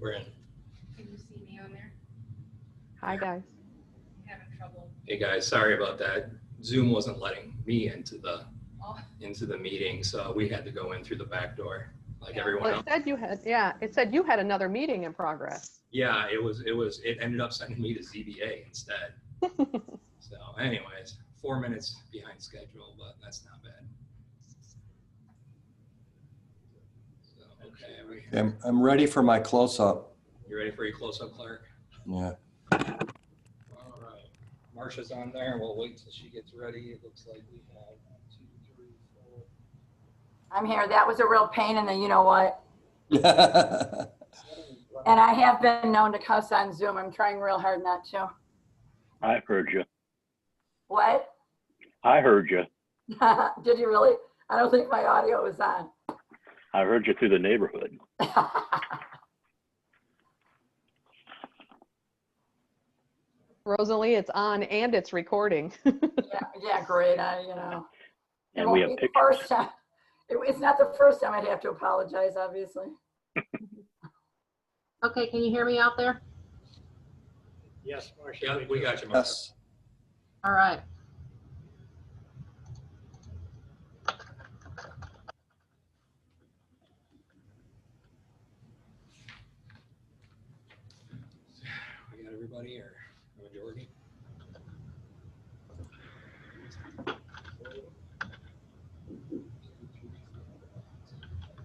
We're in. Can you see me on there? Hi, guys. I'm having trouble. Hey guys, sorry about that. Zoom wasn't letting me into the Oh, meeting, so we had to go in through the back door like Yeah. everyone Well, else. it said you had, yeah, it said you had another meeting in progress. Yeah, it ended up sending me to ZBA instead. So anyways, 4 minutes behind schedule, but that's not bad. So, okay, I'm ready for my close-up. you ready for your close-up, Clark? Yeah. All right. Marcia's on there. We'll wait till she gets ready. It looks like we have 1, 2, 3, 4. I'm here. That was a real pain in the you-know-what. And I have been known to cuss on Zoom. I'm trying real hard not to. I heard you. What? I heard you. Did you really? I don't think my audio was on. I heard you through the neighborhood. Rosalie, it's on and it's recording. Yeah, great. It And we won't have be the pictures. first time. It's not the first time I'd have to apologize, obviously. Okay, can you hear me out there? Yes, Marcia. Yeah, we got you, Marcia. Yes. All right. We got everybody or a majority?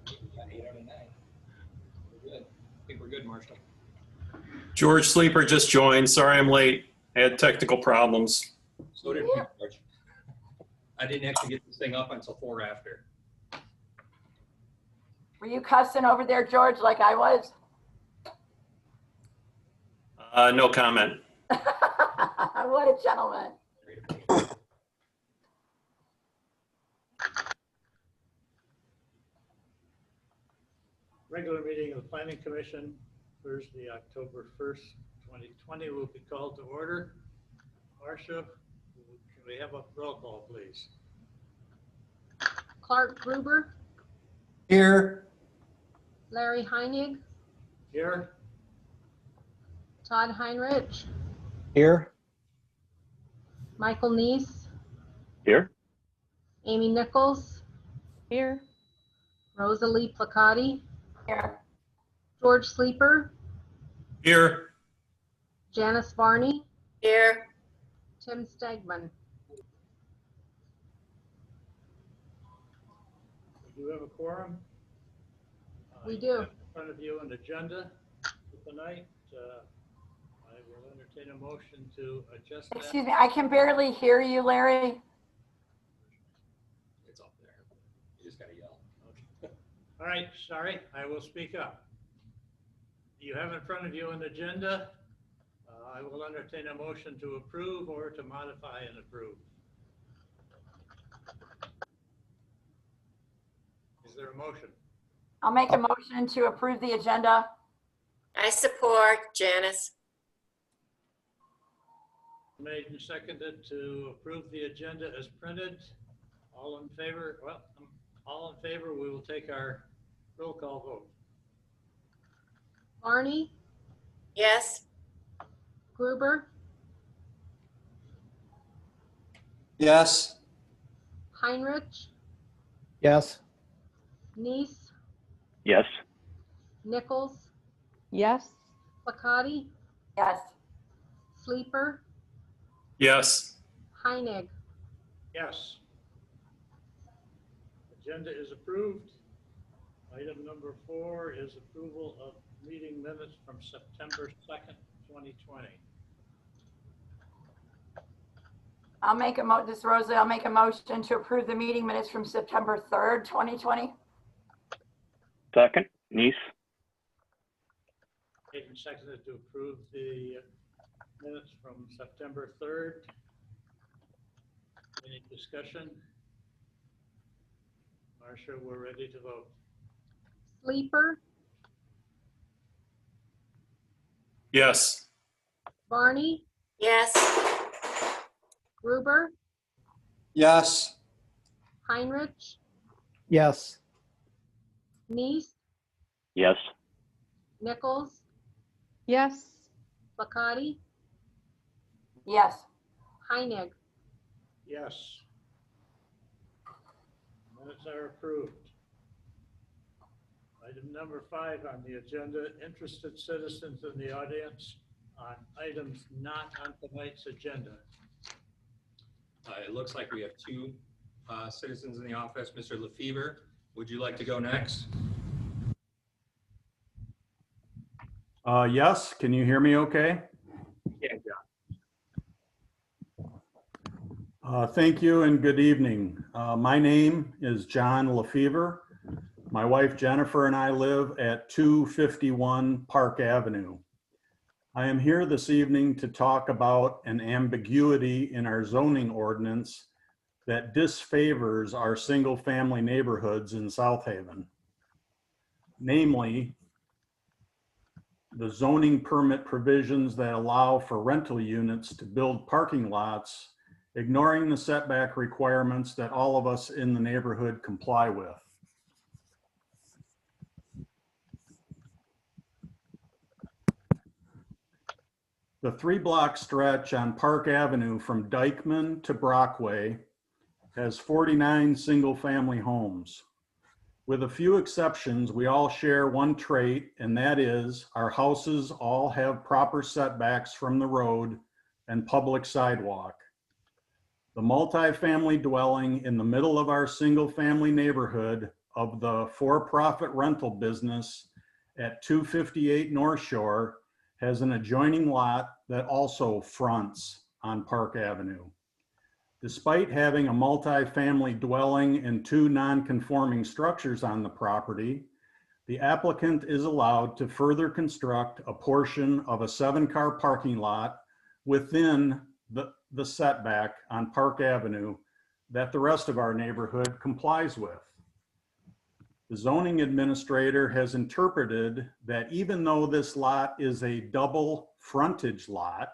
We got 8 out of 9. We're good. I think we're good, Marshall. George Sleeper just joined. Sorry I'm late. I had technical problems. So did we, George. I didn't actually get this thing up until 4 after. Were you cussing over there, George, like I was? No comment. What a gentleman. Regular meeting of the Planning Commission, Thursday, October 1st, 2020 will be called to order. Marcia, can we have a roll call, please? Clark Gruber, Here. Larry Heinig, Here? Todd Heinrich, Here. Michael Neese, Here? Amy Nichols, Here. Rosalie Placati, Here. George Sleeper, Here. Janice Varney, Here. Tim Stegman. We do have a quorum. We You do. have In front of you an agenda for tonight. I will entertain a motion to adjust that. Excuse me, I can barely hear you, Larry. It's up there. You just gotta yell. All right, sorry, I will speak up. You have in front of you an agenda. I will entertain a motion to approve or to modify and approve. Is there a motion? I'll make a motion to approve the agenda. I support Janice. Made and seconded to approve the agenda as printed. All in favor? Well, all in favor, we will take our roll call vote. Varney, Yes, Gruber, Yes. Heinrich, Yes. Neese, Yes. Nichols, Yes. Placati, Yes. Sleeper, Yes. Heinig. Yes. Agenda is approved. Item number 4 is approval of meeting minutes from September 2nd, 2020. I'll make a this is Rosalie, I'll make a motion to approve the meeting minutes from September 3rd, 2020. Second, Nice. Made and seconded to approve the minutes from September 3rd. Any discussion? Marcia, we're ready to vote. Sleeper, Yes. Varney, yes, Gruber, Yes. Heinrich, Yes. Neese, Yes. Nichols, Yes. Bakati, Yes. Heinig. Yes. Minutes are approved. Item number 5 on the agenda, interested citizens in the audience on items not on tonight's agenda. It looks like we have two citizens in the office. Mr. LaFever, would you like to go next? Yes, can you hear me okay? Yeah, John. Thank you and good evening. My name is John LaFever. My wife Jennifer and I live at 251 Park Avenue. I am here this evening to talk about an ambiguity in our zoning ordinance that disfavors our single-family neighborhoods in South Haven. Namely, the zoning permit provisions that allow for rental units to build parking lots, ignoring the setback requirements that all of us in the neighborhood comply with. The 3-block stretch on Park Avenue from Dykeman to Brockway has 49 single-family homes. With a few exceptions, we all share one trait, and that is our houses all have proper setbacks from the road and public sidewalk. The multifamily dwelling in the middle of our single-family neighborhood of the for-profit rental business at 258 North Shore has an adjoining lot that also fronts on Park Avenue. Despite having a multifamily dwelling and 2 non-conforming structures on the property, the applicant is allowed to further construct a portion of a 7-car parking lot within the setback on Park Avenue that the rest of our neighborhood complies with. The zoning administrator has interpreted that even though this lot is a double frontage lot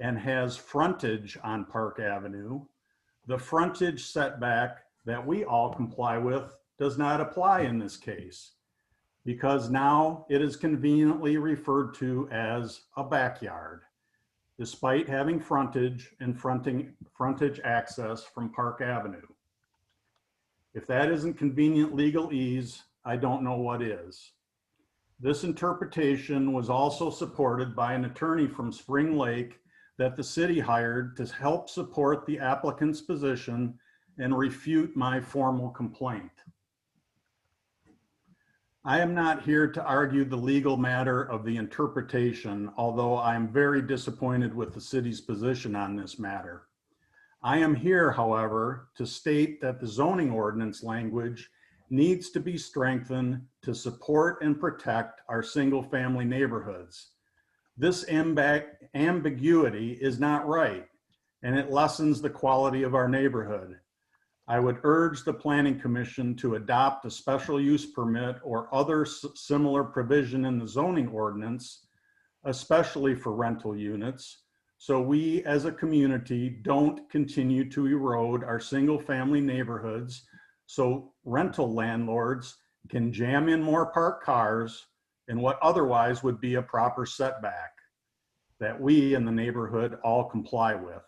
and has frontage on Park Avenue, the frontage setback that we all comply with does not apply in this case, because now it is conveniently referred to as a backyard, despite having frontage and frontage access from Park Avenue. If that isn't convenient legalese, I don't know what is. This interpretation was also supported by an attorney from Spring Lake that the city hired to help support the applicant's position and refute my formal complaint. I am not here to argue the legal matter of the interpretation, although I am very disappointed with the city's position on this matter. I am here, however, to state that the zoning ordinance language needs to be strengthened to support and protect our single-family neighborhoods. This ambiguity is not right, and it lessens the quality of our neighborhood. I would urge the Planning Commission to adopt a special use permit or other similar provision in the zoning ordinance, especially for rental units, so we as a community don't continue to erode our single-family neighborhoods so rental landlords can jam in more parked cars in what otherwise would be a proper setback that we in the neighborhood all comply with.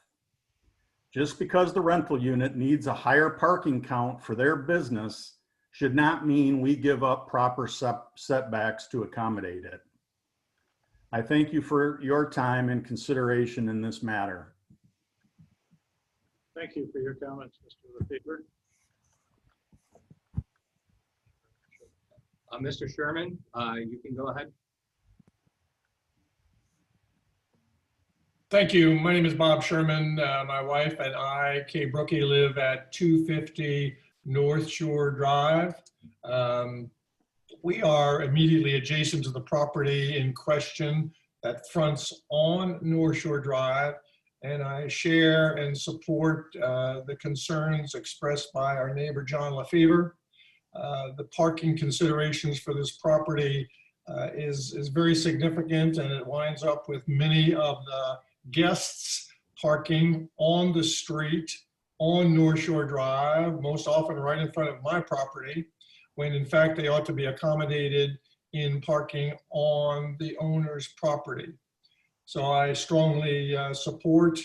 Just because the rental unit needs a higher parking count for their business should not mean we give up proper setbacks to accommodate it. I thank you for your time and consideration in this matter. Thank you for your comments, Mr. LaFever. Mr. Sherman, you can go ahead. Thank you. My name is Bob Sherman. My wife and I, Kay Brookie, live at 250 North Shore Drive. We are immediately adjacent to the property in question that fronts on North Shore Drive, and I share and support the concerns expressed by our neighbor, John LaFever. The parking considerations for this property is very significant, and it winds up with many of the guests parking on the street on North Shore Drive, most often right in front of my property, when in fact they ought to be accommodated in parking on the owner's property. So I strongly support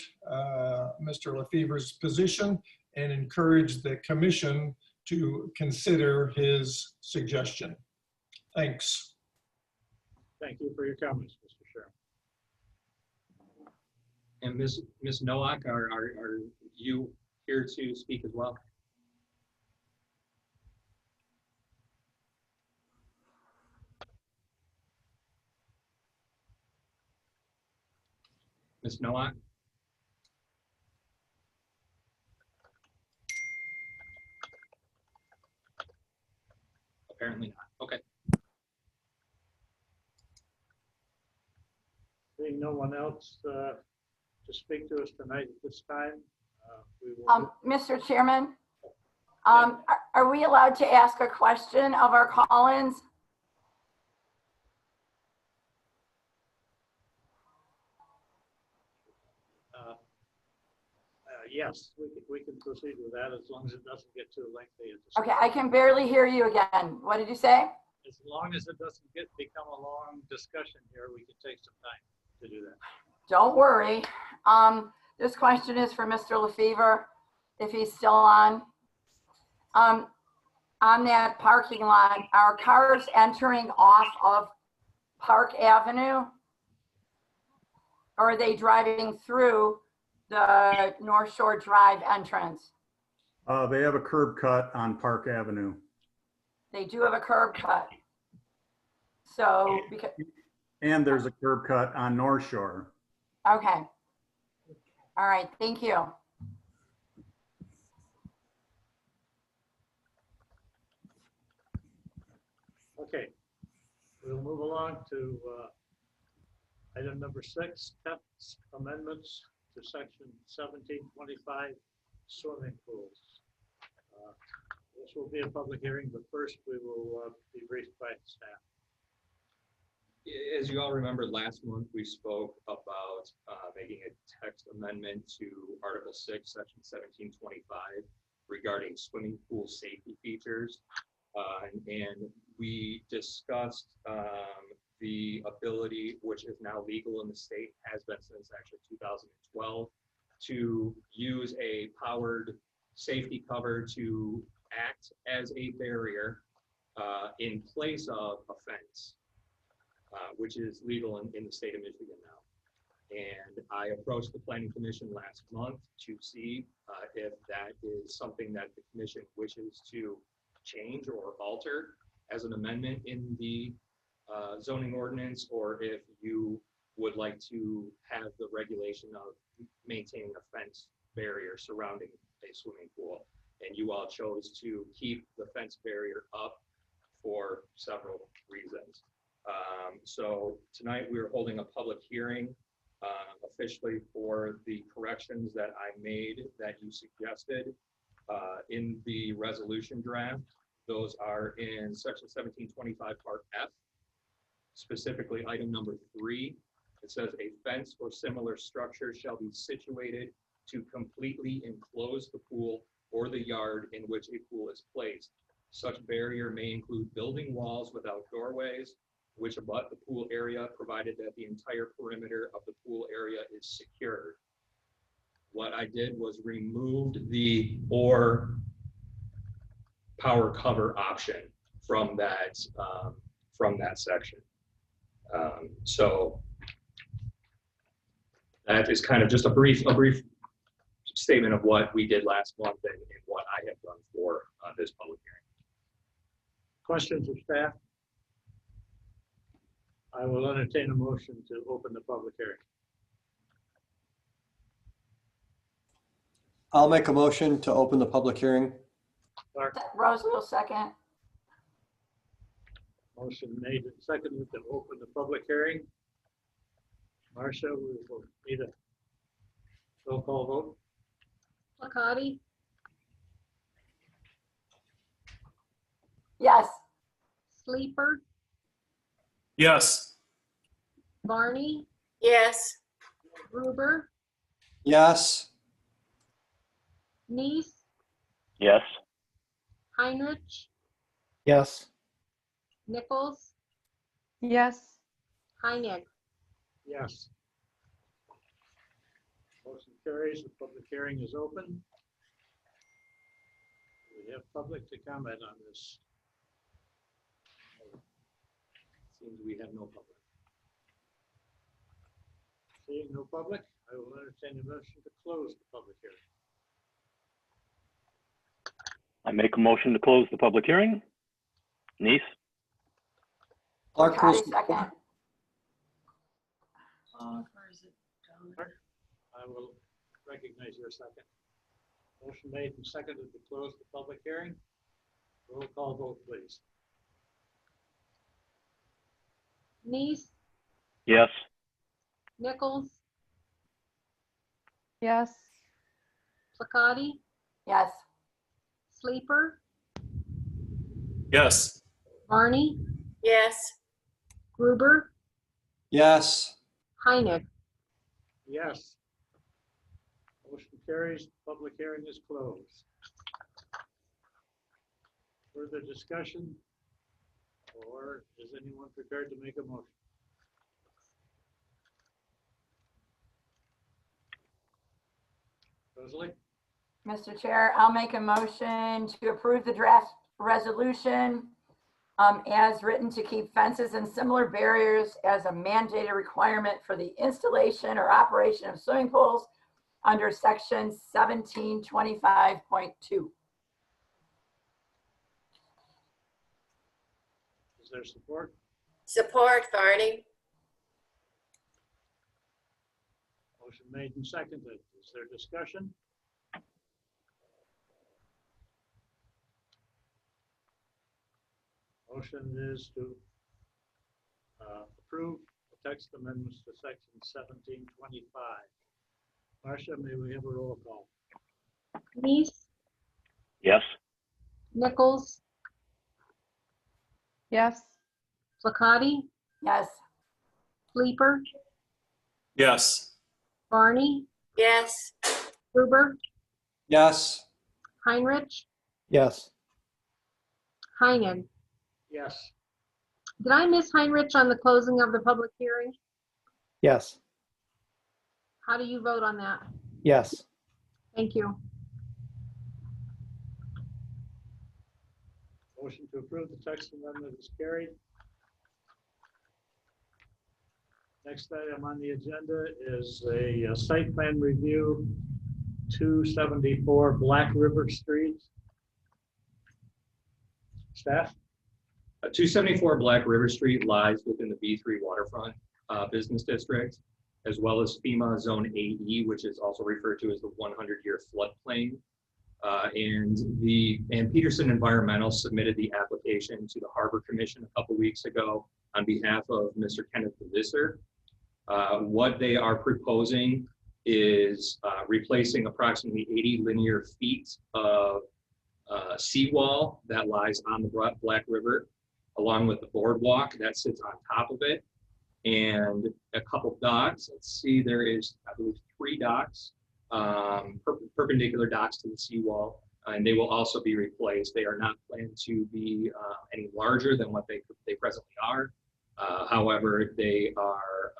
Mr. Lefever's position and encourage the commission to consider his suggestion. Thanks. Thank you for your comments, Mr. Sherman. And Ms. Nowak, are you here to speak as well? Ms. Nowak? Apparently not. Okay. Seeing no one else to speak to us tonight at this time, we will. Mr. Chairman, are we allowed to ask a question of our call-ins? Yes, we can proceed with that as long as it doesn't get too lengthy. Okay, I can barely hear you again. What did you say? As long as it doesn't become a long discussion here, we can take some time to do that. Don't worry. This question is for Mr. Lefever, if he's still on. On that parking lot, are cars entering off of Park Avenue? Or are they driving through the North Shore Drive entrance? They have a curb cut on Park Avenue. They do have a curb cut. So, because, And there's a curb cut on North Shore. okay. All right, thank you. Okay, we'll move along to item number 6, text amendments to section 1725 swimming pools. This will be a public hearing, but first we will be briefed by staff. As you all remember, last month we spoke about making a text amendment to Article 6, Section 1725 regarding swimming pool safety features. And we discussed the ability, which is now legal in the state, has been since actually 2012, to use a powered safety cover to act as a barrier in place of a fence. Which is legal in the state of Michigan now. And I approached the Planning Commission last month to see if that is something that the commission wishes to change or alter as an amendment in the zoning ordinance, or if you would like to have the regulation of maintaining a fence barrier surrounding a swimming pool. And you all chose to keep the fence barrier up for several reasons. So tonight we are holding a public hearing officially for the corrections that I made that you suggested in the resolution draft. Those are in section 1725 part F, specifically item number 3. It says a fence or similar structure shall be situated to completely enclose the pool or the yard in which a pool is placed. Such barrier may include building walls without doorways, which abut the pool area, provided that the entire perimeter of the pool area is secured. What I did was removed the or power cover option from that section. So that is kind of just a brief statement of what we did last month and what I have done for this public hearing. Questions of staff? I will entertain a motion to open the public hearing. I'll make a motion to open the public hearing. Clark, Rose will second. motion made and seconded to open the public hearing. Marcia, we will need a roll call vote. Placati, Yes. Sleeper, Yes. Barney, yes, Gruber, Yes. Neese, yes, Heinrich, Yes. Nichols, Yes. Heineck. Yes. Motion carries. The public hearing is open. We have public to comment on this. Seems we have no public. Seeing no public, I will entertain a motion to close the public hearing. I make a motion to close the public hearing. Nice? Clark will Plakati, support. second. I will recognize your second. Motion made and seconded to close the public hearing. Roll call vote, please. Nice, Yes. Nichols, Yes. Plakati, Yes. Sleeper, Yes. Barney, Yes. Gruber, Yes. Heineck. Yes. Motion carries. Public hearing is closed. Further discussion? Or is anyone prepared to make a motion? Rosalie? Mr. Chair, I'll make a motion to approve the draft resolution as written to keep fences and similar barriers as a mandated requirement for the installation or operation of swimming pools under section 1725.2. Is there support? Support Barney. Motion made and seconded. Is there discussion? Motion is to approve the text amendments to section 1725. Marcia, may we have a roll call? Nice, Yes. Nichols, Yes. Plakati, Yes. Sleeper, Yes. Barney, Yes. Gruber, Yes. Heinrich, Yes. Heineck. Yes. Did I miss Heinrich on the closing of the public hearing? Yes. How do you vote on that? Yes. Thank you. Motion to approve the text amendment is carried. Next item on the agenda is a site plan review, 274 Black River Street. Staff? 274 Black River Street lies within the B3 waterfront business district, as well as FEMA Zone AE, which is also referred to as the 100-year floodplain. And Peterson Environmental submitted the application to the Harbor Commission a couple weeks ago on behalf of Mr. Kenneth Visser. What they are proposing is replacing approximately 80 linear feet of seawall that lies on the Black River, along with the boardwalk that sits on top of it, and a couple docks. Let's see, there is, I believe, 3 docks, perpendicular docks to the seawall, and they will also be replaced. They are not planned to be any larger than what they presently are. However, they are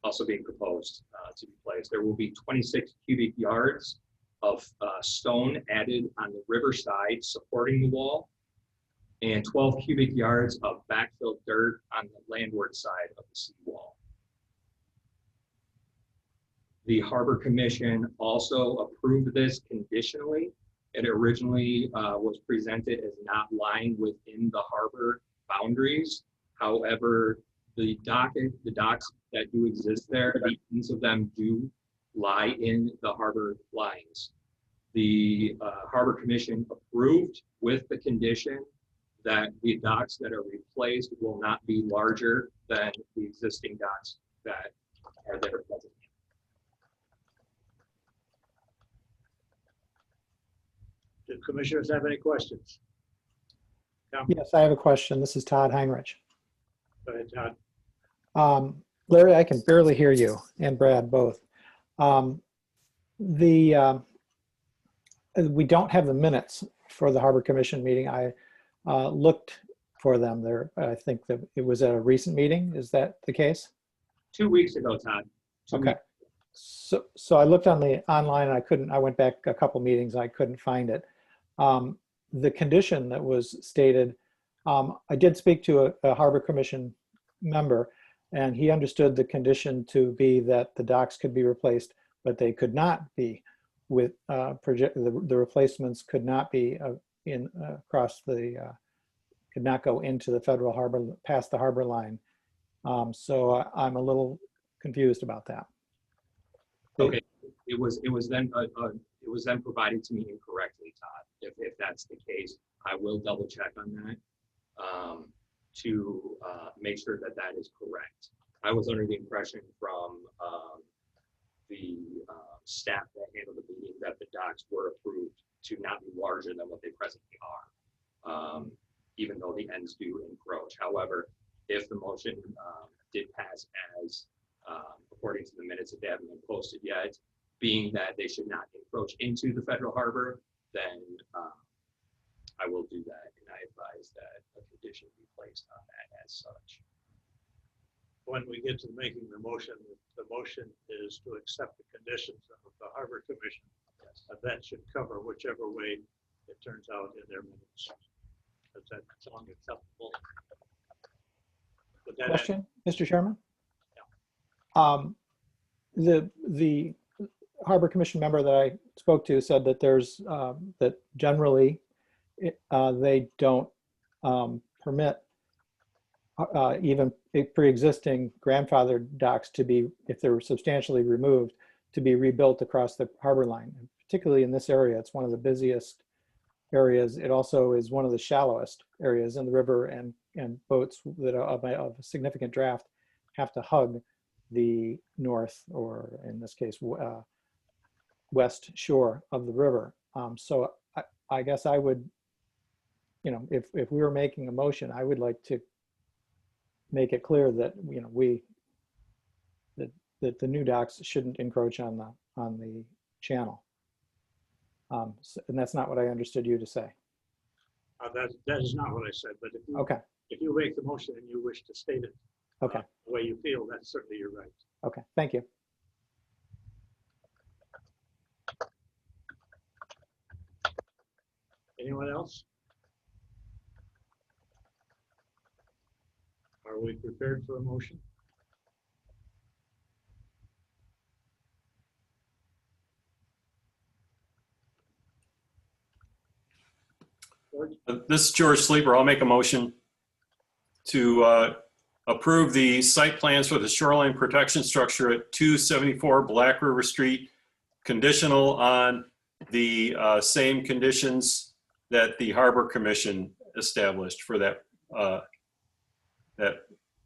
also being proposed to be placed. There will be 26 cubic yards of stone added on the river side supporting the wall, and 12 cubic yards of backfilled dirt on the landward side of the seawall. The Harbor Commission also approved this conditionally. It originally was presented as not lying within the harbor boundaries. However, the docks that do exist there, the ends of them do lie in the harbor lines. The Harbor Commission approved with the condition that the docks that are replaced will not be larger than the existing docks that are there presently. Do commissioners have any questions? Yes, I have a question. This is Todd Heinrich. Go ahead, Todd. Larry, I can barely hear you, and Brad both. We don't have the minutes for the Harbor Commission meeting. I looked for them. There, I think that it was at a recent meeting. Is that the case? 2 weeks ago, Todd. Okay. So I looked on the online and I went back a couple meetings, I couldn't find it. The condition that was stated, I did speak to a Harbor Commission member, and he understood the condition to be that the docks could be replaced, but they could not be with the replacements could not be could not go into the federal harbor, past the harbor line. So I'm a little confused about that. Okay, it was then provided to me incorrectly, Todd. If that's the case, I will double check on that to make sure that that is correct. I was under the impression from the staff that handled the meeting that the docks were approved to not be larger than what they presently are, even though the ends do encroach. However, if the motion did pass as according to the minutes, if they haven't been posted yet, being that they should not encroach into the federal harbor, then I will do that, and I advise that a condition be placed on that as such. When we get to making the motion is to accept the conditions of the Harbor Commission. That should cover whichever way it turns out in their minutes. Is that sound acceptable? Would that Question, Mr. Chairman? Yeah. The Harbor Commission member that I spoke to said that there's that generally they don't permit even pre-existing grandfathered docks to be, if they're substantially removed, to be rebuilt across the harbor line. And particularly in this area, it's one of the busiest areas. It also is one of the shallowest areas in the river, and boats that are of a significant draft have to hug the north, or in this case, west shore of the river. So I guess I would, if we were making a motion, I would like to make it clear that, that the new docks shouldn't encroach on the channel. And that's not what I understood you to say. That is not what I said, but if you make the motion and you wish to state it Okay. the way you feel, that's certainly your right. Okay, thank you. Anyone else? Are we prepared for a motion? George? This is George Sleeper. I'll make a motion to approve the site plans for the shoreline protection structure at 274 Black River Street, conditional on the same conditions that the Harbor Commission established for that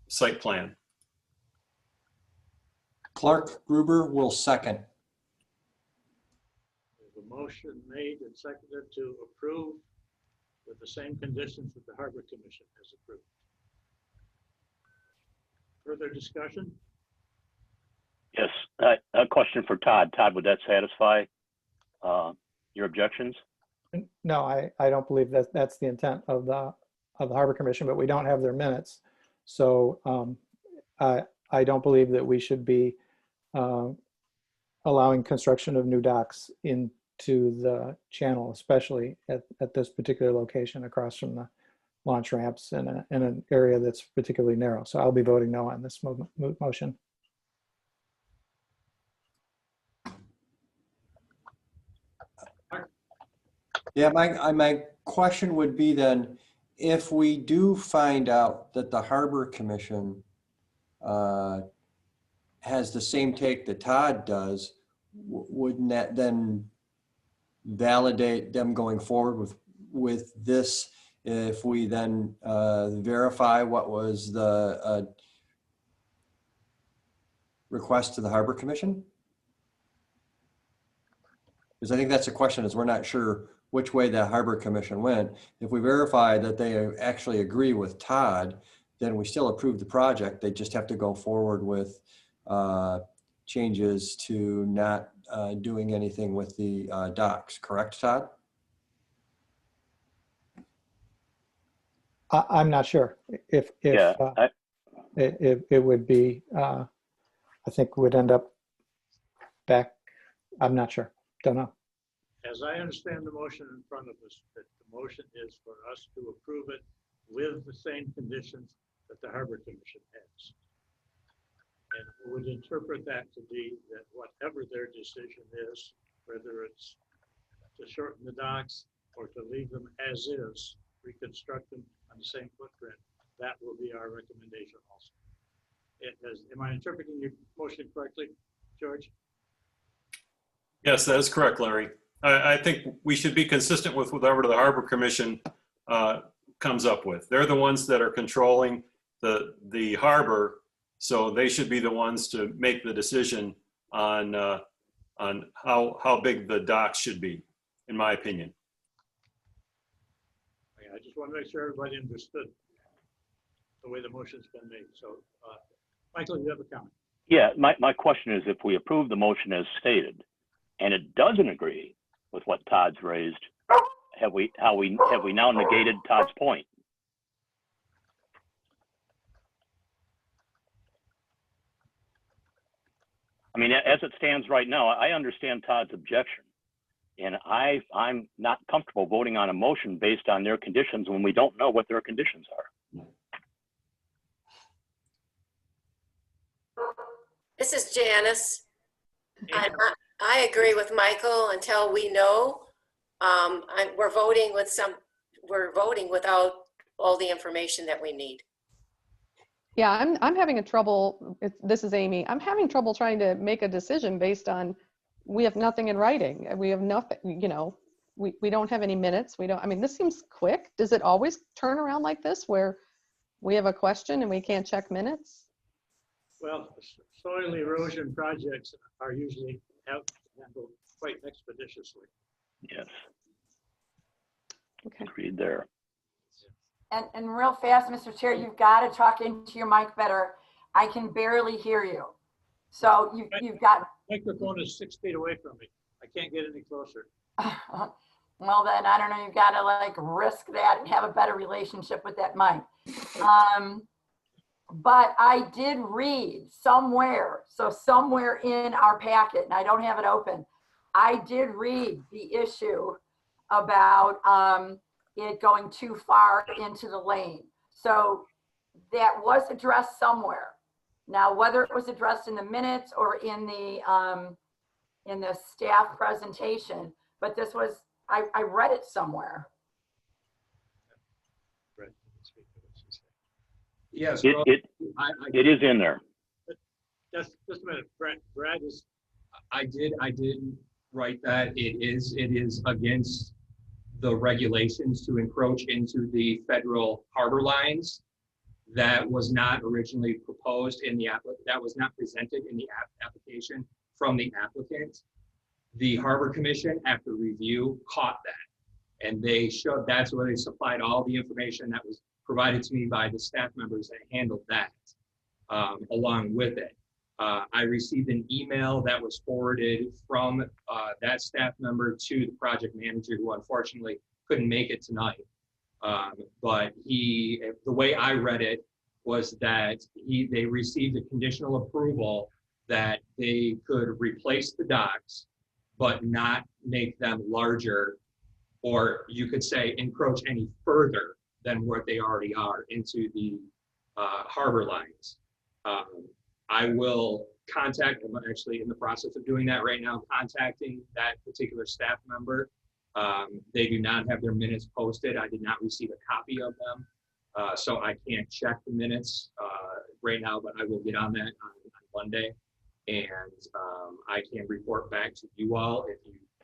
site plan. Clark Gruber will second. There's a motion made and seconded to approve with the same conditions that the Harbor Commission has approved. Further discussion? Yes, a question for Todd. Todd, would that satisfy your objections? No, I don't believe that's the intent of the Harbor Commission, but we don't have their minutes. So I don't believe that we should be allowing construction of new docks into the channel, especially at this particular location across from the launch ramps in an area that's particularly narrow. So I'll be voting no on this motion. Yeah, my question would be then, if we do find out that the Harbor Commission has the same take that Todd does, wouldn't that then validate them going forward with this, if we then verify what was the request to the Harbor Commission? Because I think that's the question, is we're not sure which way the Harbor Commission went. If we verify that they actually agree with Todd, then we still approve the project. They just have to go forward with changes to not doing anything with the docks. Correct, Todd? I'm not sure if Yeah, it would be, I think would end up back. I'm not sure. Don't know. As I understand the motion in front of us, that the motion is for us to approve it with the same conditions that the Harbor Commission has. And we would interpret that to be that whatever their decision is, whether it's to shorten the docks or to leave them as is, reconstruct them on the same footprint, that will be our recommendation also. Am I interpreting your motion correctly, George? Yes, that is correct, Larry. I think we should be consistent with whatever the Harbor Commission comes up with. They're the ones that are controlling the harbor, so they should be the ones to make the decision on how big the docks should be, in my opinion. I just want to make sure everybody understood the way the motion's been made. So, Michael, you have a comment? yeah. My question is, if we approve the motion as stated, and it doesn't agree with what Todd's raised, have we now negated Todd's point? I mean, as it stands right now, I understand Todd's objection, and I'm not comfortable voting on a motion based on their conditions when we don't know what their conditions are. This is Janice. I agree with Michael until we know. We're voting without all the information that we need. Yeah, I'm having a trouble. This is Amy. I'm having trouble trying to make a decision based on, we have nothing in writing. We have nothing, you know, we don't have any minutes. I mean, this seems quick. Does it always turn around like this where we have a question and we can't check minutes? Well, soil erosion projects are usually handled quite expeditiously. Yes. Okay. Agreed there. And real fast, Mr. Chair, you've got to talk into your mic better. I can barely hear you. So you've got. Microphone is 6 feet away from me. I can't get any closer. Well, then I don't know. You've got to like risk that and have a better relationship with that mic. But I did read somewhere, so somewhere in our packet, and I don't have it open, I did read the issue about it going too far into the lane. So that was addressed somewhere. Now, whether it was addressed in the minutes or in the staff presentation, but this was, I read it somewhere. Yes. It is in there. Just a minute, Brad is. I did write that it is against the regulations to encroach into the federal harbor lines. That was not originally proposed in the that was not presented in the application from the applicant. The Harbor Commission, after review, caught that, and they showed, that's where they supplied all the information that was provided to me by the staff members that handled that, along with it. I received an email that was forwarded from that staff member to the project manager, who unfortunately couldn't make it tonight. But the way I read it was that they received a conditional approval that they could replace the docks, but not make them larger, or you could say encroach any further than what they already are into the harbor lines. I will contact, I'm actually in the process of doing that right now, contacting that particular staff member. They do not have their minutes posted. I did not receive a copy of them. So I can't check the minutes right now, but I will get on that on Monday. And I can report back to you all if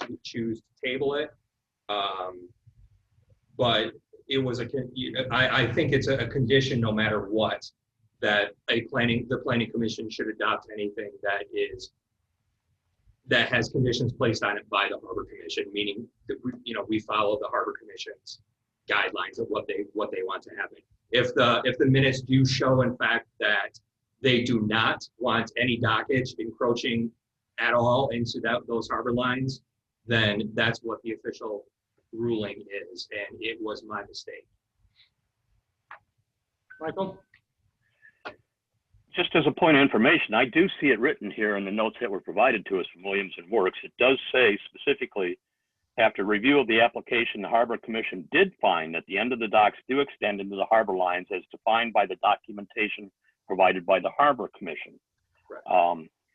you choose to table it. But it was I think it's a condition no matter what, that the planning commission should adopt anything that has conditions placed on it by the Harbor Commission, meaning that we follow the Harbor Commission's guidelines of what they want to happen. If the minutes do show, in fact, that they do not want any dockage encroaching at all into those harbor lines, then that's what the official ruling is, and it was my mistake. Michael? Just as a point of information, I do see it written here in the notes that were provided to us from Williams and Works. It does say specifically, after review of the application, the Harbor Commission did find that the end of the docks do extend into the harbor lines as defined by the documentation provided by the Harbor Commission.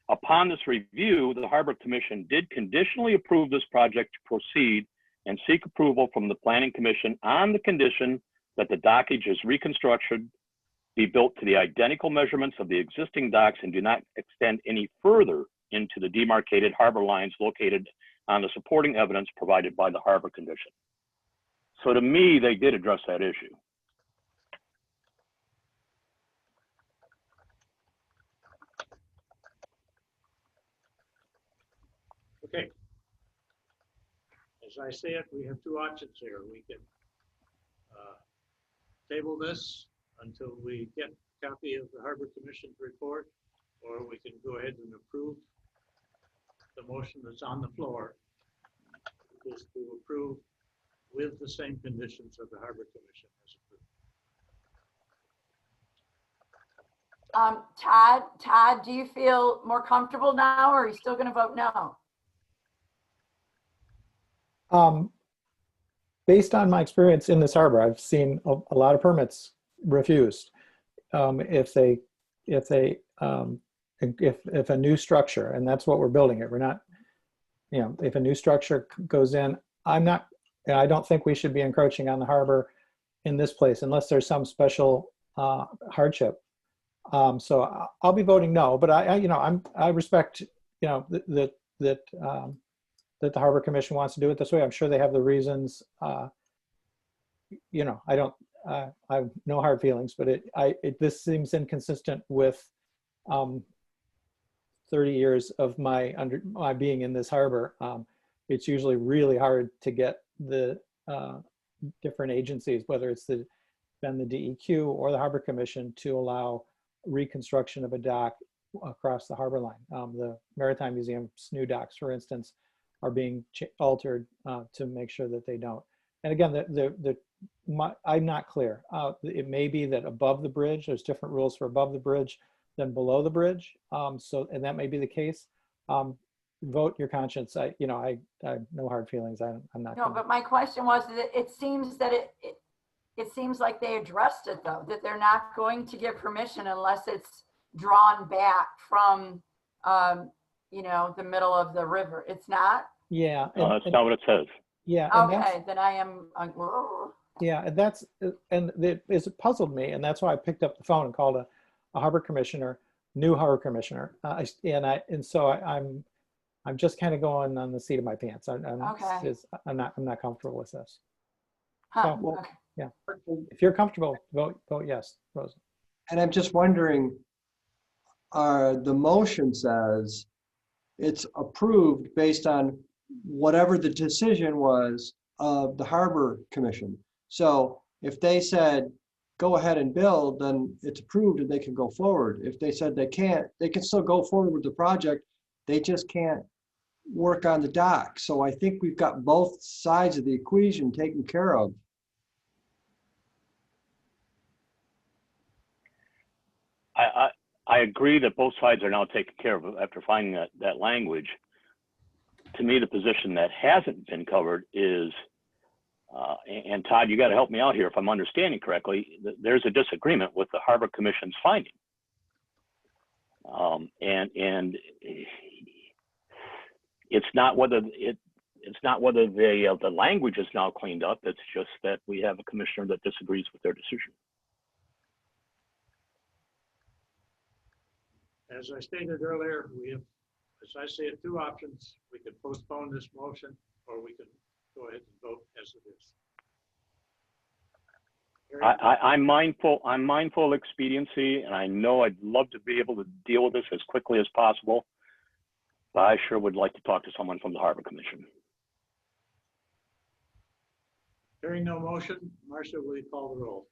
Upon this review, the Harbor Commission did conditionally approve this project to proceed and seek approval from the Planning Commission on the condition that the dockage is reconstruction be built to the identical measurements of the existing docks and do not extend any further into the demarcated harbor lines located on the supporting evidence provided by the Harbor Commission. So to me, they did address that issue. Okay. As I say it, we have two options here. We can table this until we get a copy of the Harbor Commission's report, or we can go ahead and approve the motion that's on the floor, which is to approve with the same conditions of the Harbor Commission as approved. Todd, do you feel more comfortable now, or are you still going to vote no? Based on my experience in this harbor, I've seen a lot of permits refused. If a new structure, and that's what we're building here, we're not, if a new structure goes in, I don't think we should be encroaching on the harbor in this place unless there's some special hardship. So I'll be voting no, but I respect, that the Harbor Commission wants to do it this way. I'm sure they have the reasons. I have no hard feelings, but this seems inconsistent with 30 years of my being in this harbor. It's usually really hard to get the different agencies, whether it's been the DEQ or the Harbor Commission, to allow reconstruction of a dock across the harbor line. The Maritime Museum's new docks, for instance, are being altered to make sure that they don't. And again, I'm not clear. It may be that above the bridge, there's different rules for above the bridge than below the bridge. And that may be the case. Vote your conscience. I have no hard feelings. I'm not. No, but my question was that it seems that it seems like they addressed it though, that they're not going to give permission unless it's drawn back from, the middle of the river. It's not? Yeah. That's not what it says. Yeah. Okay, then I am. Yeah, it puzzled me, and that's why I picked up the phone and called a harbor commissioner, new harbor commissioner, so I'm just kind of going on the seat of my pants. I'm not comfortable with this. Huh, So, okay. Yeah, if you're comfortable, vote yes, Rosa. And I'm just wondering, the motion says it's approved based on whatever the decision was of the Harbor Commission. So if they said, go ahead and build, then it's approved and they can go forward. If they said they can't, they can still go forward with the project. They just can't work on the dock. So I think we've got both sides of the equation taken care of. I agree that both sides are now taken care of after finding that language. To me, the position that hasn't been covered is, and Todd, you got to help me out here if I'm understanding correctly, there's a disagreement with the Harbor Commission's finding. And it's not whether the language is now cleaned up, it's just that we have a commissioner that disagrees with their decision. As I stated earlier, we have, as I say it, two options. We could postpone this motion, or we can go ahead and vote as it is. I'm mindful of expediency, and I know I'd love to be able to deal with this as quickly as possible, but I sure would like to talk to someone from the Harbor Commission. Hearing no motion, Marcia, will you call the roll?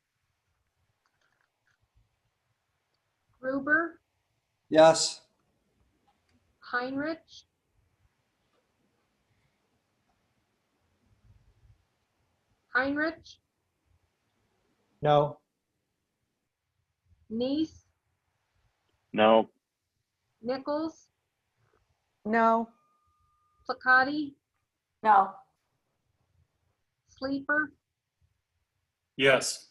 Gruber, Yes. Heinrich, No. Neese, No, Nichols, No, Placati, No. Sleeper, Yes.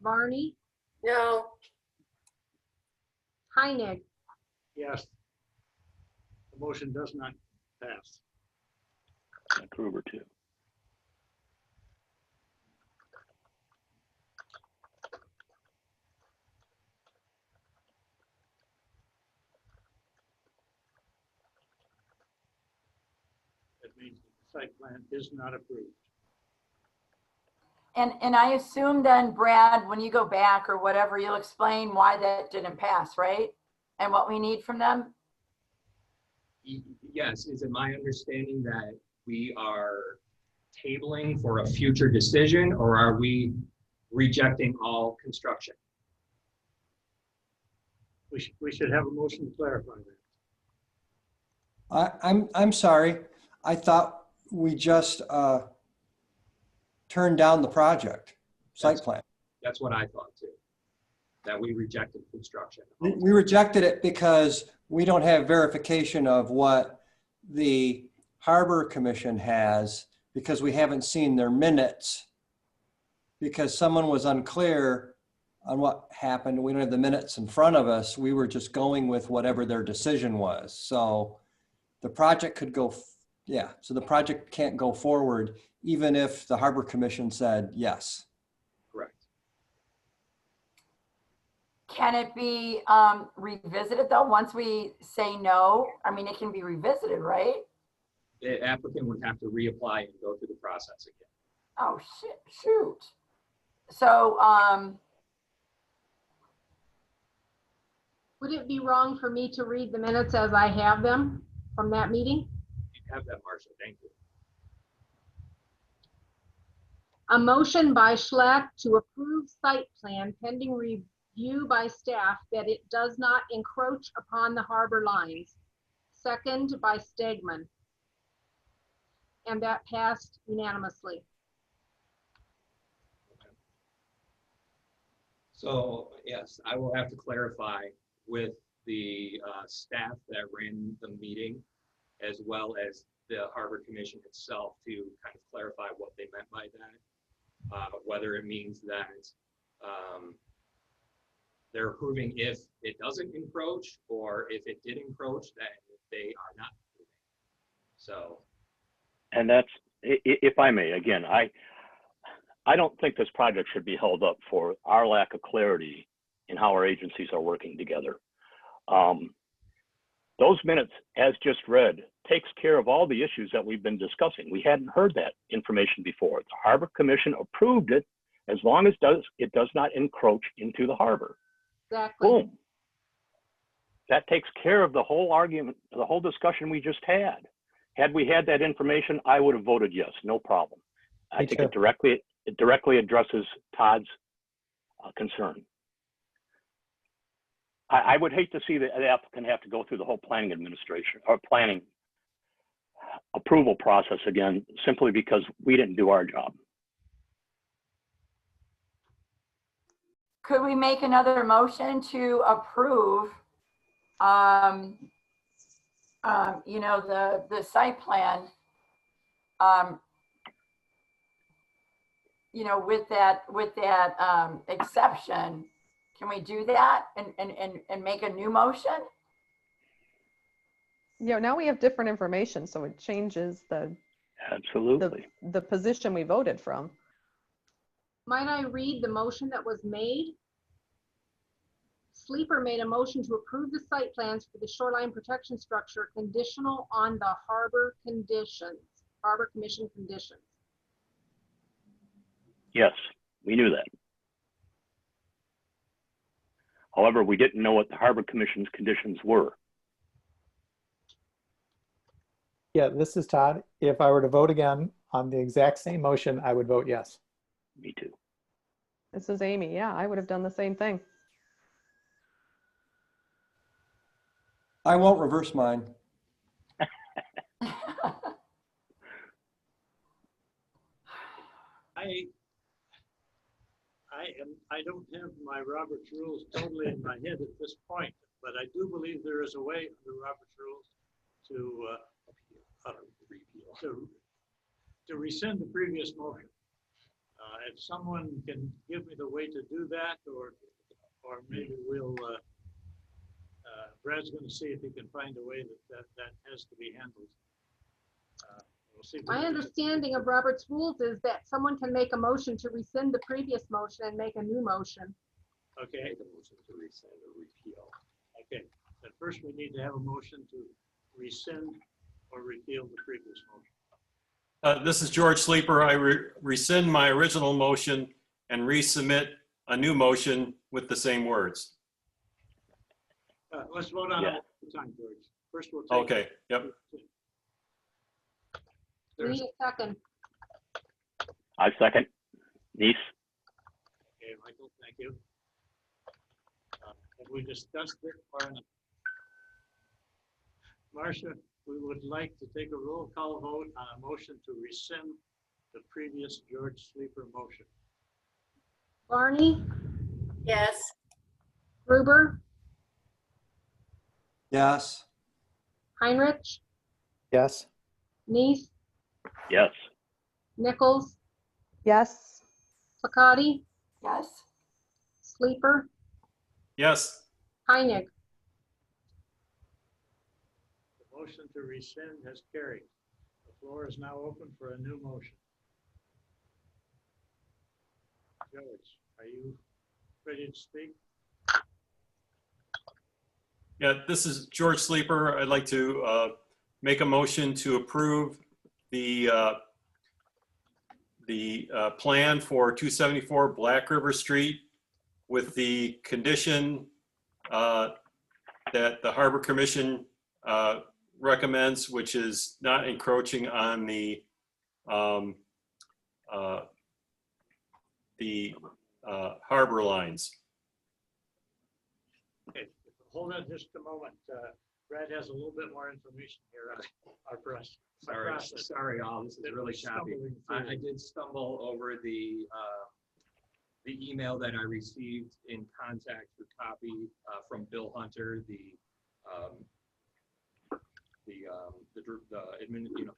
Barney, No, Heinig. Yes. The motion does not pass. and Gruber too. That means the site plan is not approved. And I assume then, Brad, when you go back or whatever, you'll explain why that didn't pass, right? And what we need from them? Yes, is it my understanding that we are tabling for a future decision, or are we rejecting all construction? We should have a motion to clarify that. I'm sorry. I thought we just turned down the project site plan. That's what I thought too, that we rejected construction. We rejected it because we don't have verification of what the Harbor Commission has, because we haven't seen their minutes, because someone was unclear on what happened. We don't have the minutes in front of us. We were just going with whatever their decision was. So the project could go, so the project can't go forward even if the Harbor Commission said yes. Correct. Can it be revisited though, once we say no? I mean, it can be revisited, right? The applicant would have to reapply and go through the process again. Oh, shit, shoot. So, Would it be wrong for me to read the minutes as I have them from that meeting? You have that, Marcia, thank you. A motion by Schlack to approve site plan pending review by staff that it does not encroach upon the harbor lines. Second by Stegman. And that passed unanimously. So yes, I will have to clarify with the staff that ran the meeting, as well as the Harbor Commission itself, to kind of clarify what they meant by that. Whether it means that they're approving if it doesn't encroach, or if it did encroach, then they are not approving. So. And that's, if I may, again, I don't think this project should be held up for our lack of clarity in how our agencies are working together. Those minutes, as just read, takes care of all the issues that we've been discussing. We hadn't heard that information before. The Harbor Commission approved it as long as it does not encroach into the harbor. Exactly. Boom. That takes care of the whole argument, the whole discussion we just had. Had we had that information, I would have voted yes, no problem. I think it directly addresses Todd's concern. I would hate to see the applicant have to go through the whole planning administration or planning approval process again, simply because we didn't do our job. could we make another motion to approve, you know, the site plan, you know, with that exception? Can we do that and make a new motion? Yeah, now we have different information, so it changes Absolutely. the position we voted from. Might I read the motion that was made? Sleeper made a motion to approve the site plans for the shoreline protection structure conditional on the Harbor Commission conditions. Yes, we knew that. However, we didn't know what the Harbor Commission's conditions were. Yeah, this is Todd. If I were to vote again on the exact same motion, I would vote yes. Me too. This is Amy. Yeah, I would have done the same thing. I won't reverse mine. I I don't have my Robert's rules totally in my head at this point, but I do believe there is a way under Robert's rules to rescind the previous motion. If someone can give me the way to do that, or maybe we'll, Brad's going to see if he can find a way that has to be handled. We'll see if we My can- understanding of Robert's rules is that someone can make a motion to rescind the previous motion and make a new motion. Okay. Make a motion to rescind or repeal. Okay, but first we need to have a motion to rescind or repeal the previous motion. This is George Sleeper. I rescind my original motion and resubmit a new motion with the same words. Let's vote on it Yeah. one at a time, George. First we'll take. Okay, yep. We need a second. I second. Nice. Okay, Michael, thank you. Have we discussed it or not? Marcia, we would like to take a roll call vote on a motion to rescind the previous George Sleeper motion. Barney, Yes, Gruber, Yes. Heinrich, Yes. Neese, Yes. Nichols, Yes. Placati, Yes. Sleeper, Yes. Heinig. The motion to rescind has carried. The floor is now open for a new motion. George, are you ready to speak? Yeah, this is George Sleeper. I'd like to make a motion to approve the plan for 274 Black River Street with the condition that the Harbor Commission recommends, which is not encroaching on the harbor lines. Okay, hold on just a moment. Brad has a little bit more information here on our press. Sorry, all, this is really choppy. I did stumble over the email that I received in contact with copy from Bill Hunter, the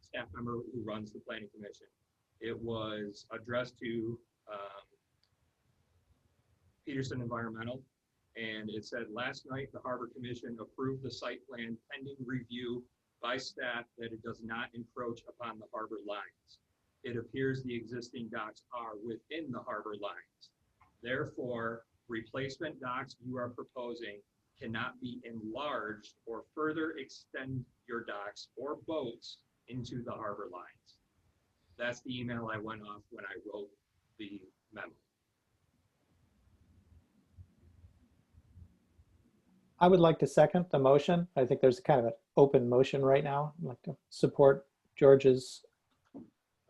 staff member who runs the planning commission. It was addressed to Peterson Environmental, and it said, last night the Harbor Commission approved the site plan pending review by staff that it does not encroach upon the harbor lines. It appears the existing docks are within the harbor lines. Therefore, replacement docks you are proposing cannot be enlarged or further extend your docks or boats into the harbor lines. That's the email I went off when I wrote the memo. I would like to second the motion. I think there's kind of an open motion right now. I'd like to support George's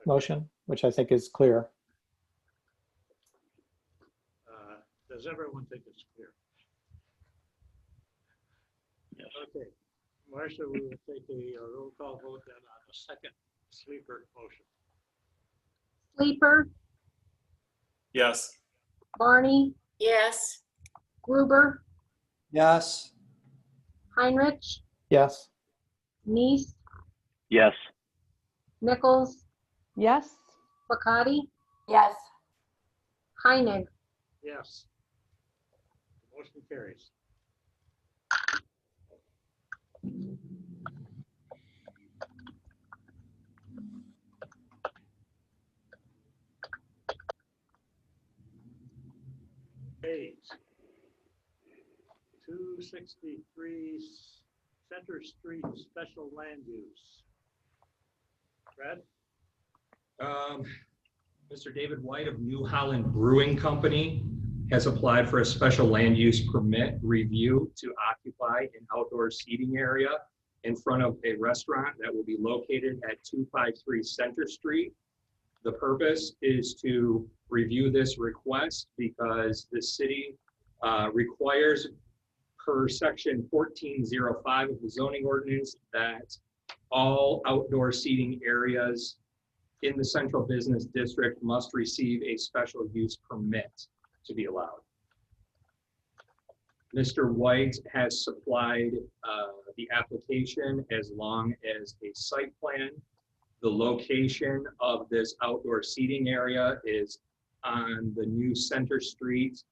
motion, which I think is clear. Does everyone think it's clear? Yes. Okay, Marcia, we will take a roll call vote then on the second Sleeper motion. Sleeper, Yes. Barney, yes, Gruber, Yes. Heinrich, Yes. Neese, Yes. Nichols, Yes. Placati, Yes. Heinig. Yes. The motion carries. Page 263 Center Street Special Land Use. Brad? Mr. David White of New Holland Brewing Company has applied for a special land use permit review to occupy an outdoor seating area in front of a restaurant that will be located at 253 Center Street. The purpose is to review this request because the city requires per section 1405 of the zoning ordinance that all outdoor seating areas in the central business district must receive a special use permit. to be allowed. Mr. White has supplied the application as long as a site plan. The location of this outdoor seating area is on the new Center Street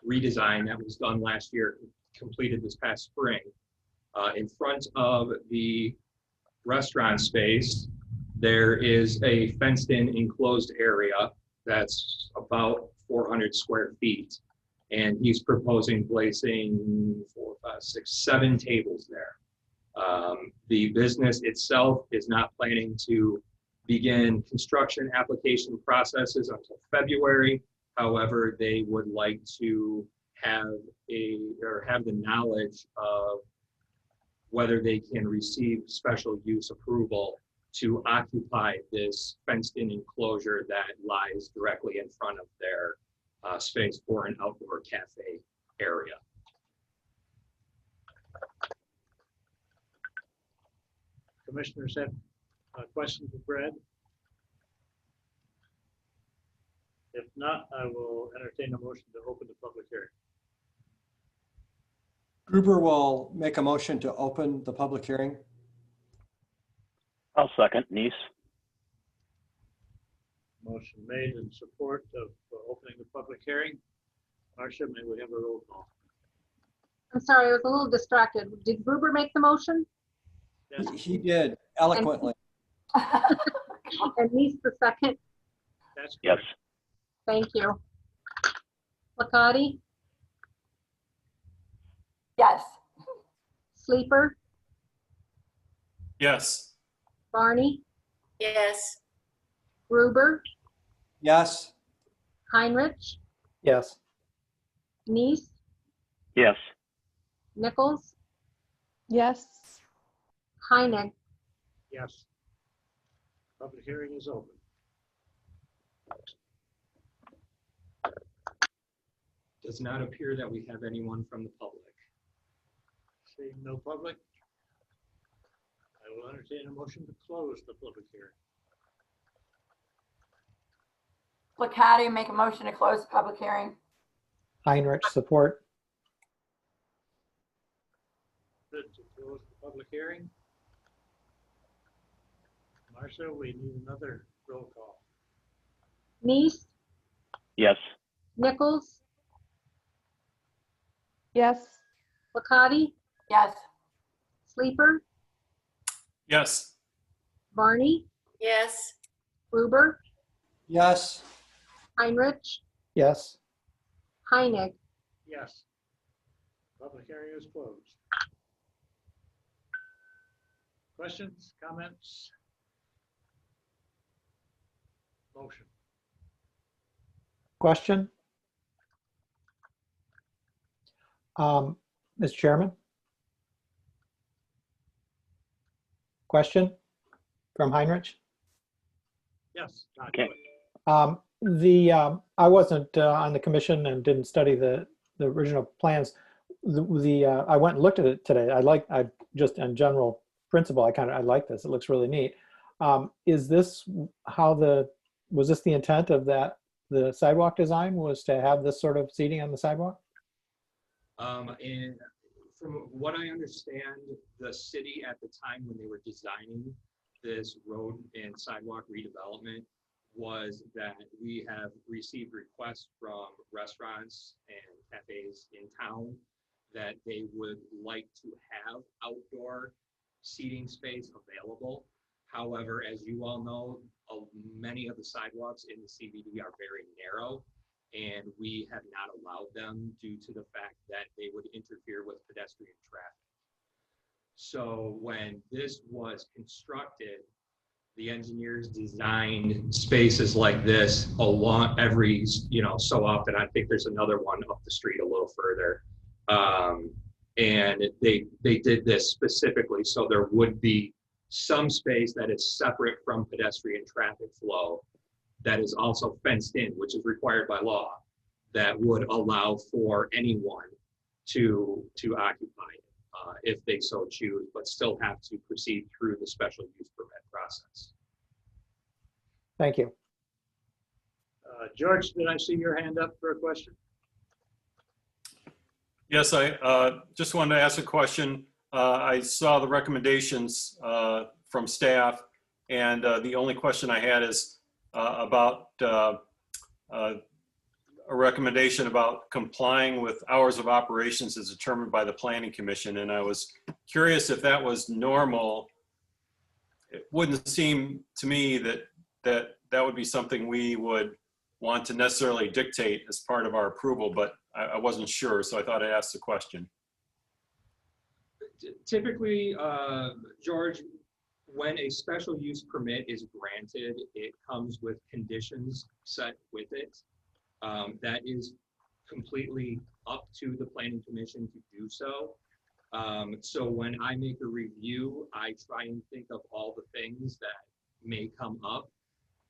redesign that was done last year, completed this past spring. In front of the restaurant space, there is a fenced-in enclosed area that's about 400 square feet. And he's proposing placing 4, 5, 6, 7 tables there. The business itself is not planning to begin construction application processes until February. However, they would like to have the knowledge of whether they can receive special use approval to occupy this fenced-in enclosure that lies directly in front of their space for an outdoor cafe area. Commissioners have questions of Brad? If not, I will entertain a motion to open the public hearing. Gruber will make a motion to open the public hearing. I'll second. Nice. Motion made in support of opening the public hearing. Marcia, may we have a roll call? I'm sorry, I was a little distracted. Did Gruber make the motion? Yes. He did eloquently. And Nice the second? That's Yes. correct. Thank you. Licati, Yes. Sleeper, Yes. Barney, Yes, Gruber, Yes. Heinrich, Yes. Nice, Yes. Nichols, Yes. Heinig. Yes. Public hearing is open. Does not appear that we have anyone from the public. Seeing no public, I will entertain a motion to close the public hearing. Licati, make a motion to close the public hearing. Heinrich, support. Good to close the public hearing. Marcia, we need another roll call. Nice, Yes. Nichols, Yes. Licati, Yes. Sleeper, Yes. Barney, yes, Gruber, Yes. Heinrich, Yes. Heinig. Yes. Public hearing is closed. Questions, comments? Motion. Question? Mr. Chairman? Question from Heinrich? Yes. Todd, Okay. go ahead. I wasn't on the commission and didn't study the original plans. I went and looked at it today. I just in general principle, I like this. It looks really neat. Is this was this the intent of the sidewalk design, was to have this sort of seating on the sidewalk? And from what I understand, the city at the time when they were designing this road and sidewalk redevelopment was that we have received requests from restaurants and cafes in town that they would like to have outdoor seating space available. However, as you all know, many of the sidewalks in the CBD are very narrow, and we have not allowed them due to the fact that they would interfere with pedestrian traffic. So when this was constructed, the engineers designed spaces like this along every, so often. I think there's another one up the street a little further. And they did this specifically so there would be some space that is separate from pedestrian traffic flow that is also fenced in, which is required by law, that would allow for anyone to occupy it if they so choose, but still have to proceed through the special use permit process. Thank you. George, did I see your hand up for a question? Yes, I just wanted to ask a question. I saw the recommendations from staff, and the only question I had is about a recommendation about complying with hours of operations as determined by the Planning Commission. And I was curious if that was normal. It wouldn't seem to me that would be something we would want to necessarily dictate as part of our approval, but I wasn't sure, so I thought I'd ask the question. Typically, George, when a special use permit is granted, it comes with conditions set with it. That is completely up to the Planning Commission to do so. So when I make a review, I try and think of all the things that may come up.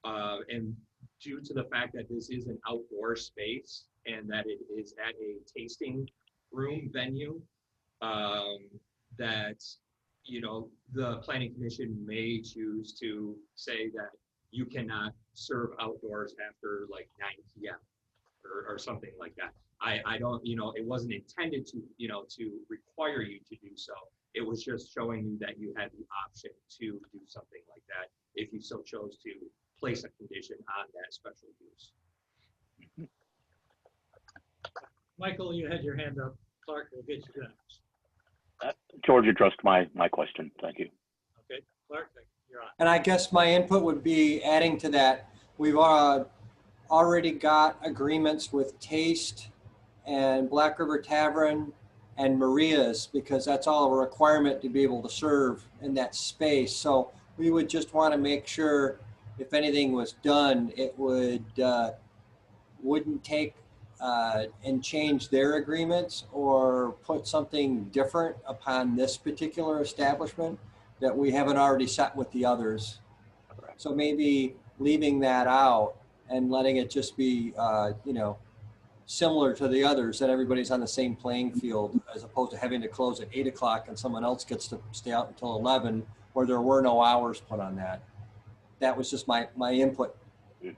And due to the fact that this is an outdoor space and that it is at a tasting room venue, that, you know, the Planning Commission may choose to say that you cannot serve outdoors after like 9 p.m. or something like that. I don't, you know, it wasn't intended to, you know, to require you to do so. It was just showing you that you had the option to do something like that if you so chose to place a condition on that special use. Michael, you had your hand up. Clark, we'll get you next. George addressed my question. Thank you. Okay, Clark, you're on. And I guess my input would be adding to that. We've already got agreements with Taste and Black River Tavern and Maria's, because that's all a requirement to be able to serve in that space. So we would just want to make sure if anything was done, it would wouldn't take and change their agreements or put something different upon this particular establishment that we haven't already set with the others. So maybe leaving that out and letting it just be, you know, similar to the others, that everybody's on the same playing field, as opposed to having to close at 8 o'clock and someone else gets to stay out until 11, where there were no hours put on that. That was just my input.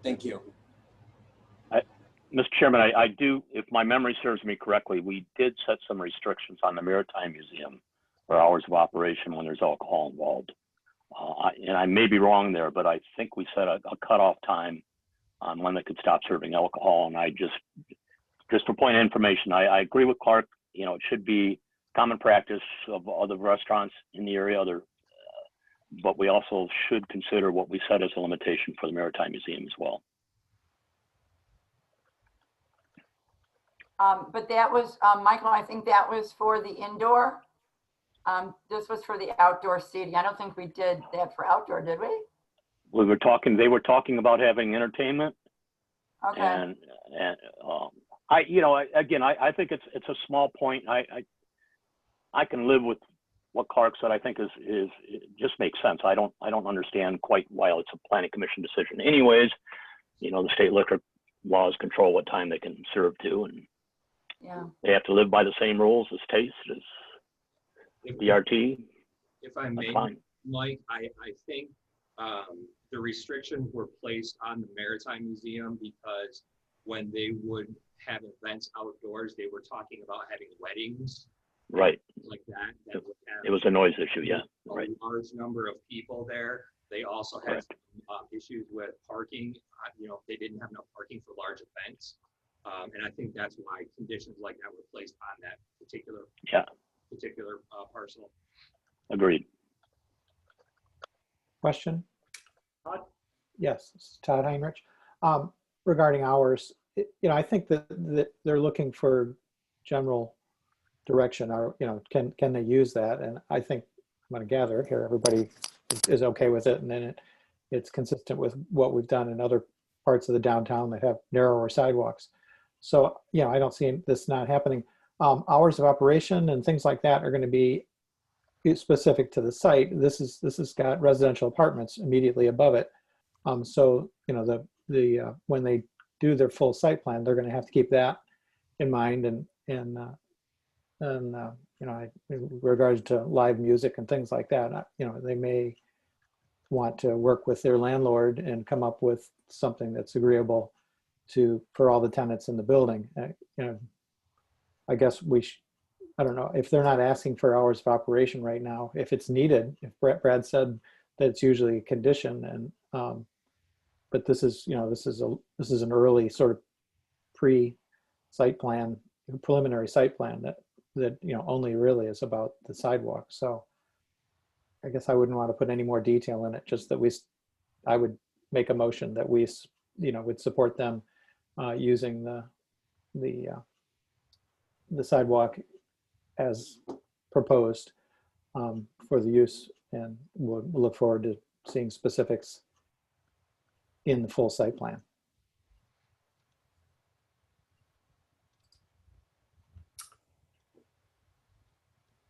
Thank you. Mr. Chairman, I do, if my memory serves me correctly, we did set some restrictions on the Maritime Museum for hours of operation when there's alcohol involved. And I may be wrong there, but I think we set a cutoff time on when they could stop serving alcohol. And I just for point of information, I agree with Clark. You know, it should be common practice of other restaurants in the area, but we also should consider what we set as a limitation for the Maritime Museum as well. But that was, Michael, I think that was for the indoor. This was for the outdoor seating. I don't think we did that for outdoor, did we? They were talking about having entertainment. Okay. And I think it's a small point. I can live with what Clark said. I think it just makes sense. I don't understand quite why it's a Planning Commission decision. Anyways, you know, the state liquor laws control what time they can serve to, and yeah, they have to live by the same rules as Taste, as BRT. If I may, Mike, I think the restrictions were placed on the Maritime Museum because when they would have events outdoors, they were talking about having weddings. Right. Like that. Would have it was a noise issue, yeah. A large number of people there. They also had some, issues with parking. You know, they didn't have enough parking for large events. And I think that's why conditions like that were placed on that particular parcel. Agreed. Question? Todd? Yes, it's Todd Heinrich. Regarding hours, you know, I think that they're looking for general direction, or, you know, can they use that? And I think, I'm going to gather it here, everybody is okay with it, and then it's consistent with what we've done in other parts of the downtown that have narrower sidewalks. So, you know, I don't see this not happening. Hours of operation and things like that are going to be specific to the site. This has got residential apartments immediately above it. So, you know, when they do their full site plan, they're going to have to keep that in mind, and you know, in regards to live music and things like that, you know, they may want to work with their landlord and come up with something that's agreeable for all the tenants in the building. You know, I guess I don't know, if they're not asking for hours of operation right now, if it's needed, if Brad said that it's usually a condition, and but this is, you know, this is an early sort of pre-site plan, preliminary site plan that, you know, only really is about the sidewalk. So I guess I wouldn't want to put any more detail in it, just that I would make a motion that we, you know, would support them using the sidewalk as proposed for the use, and we'll look forward to seeing specifics in the full site plan.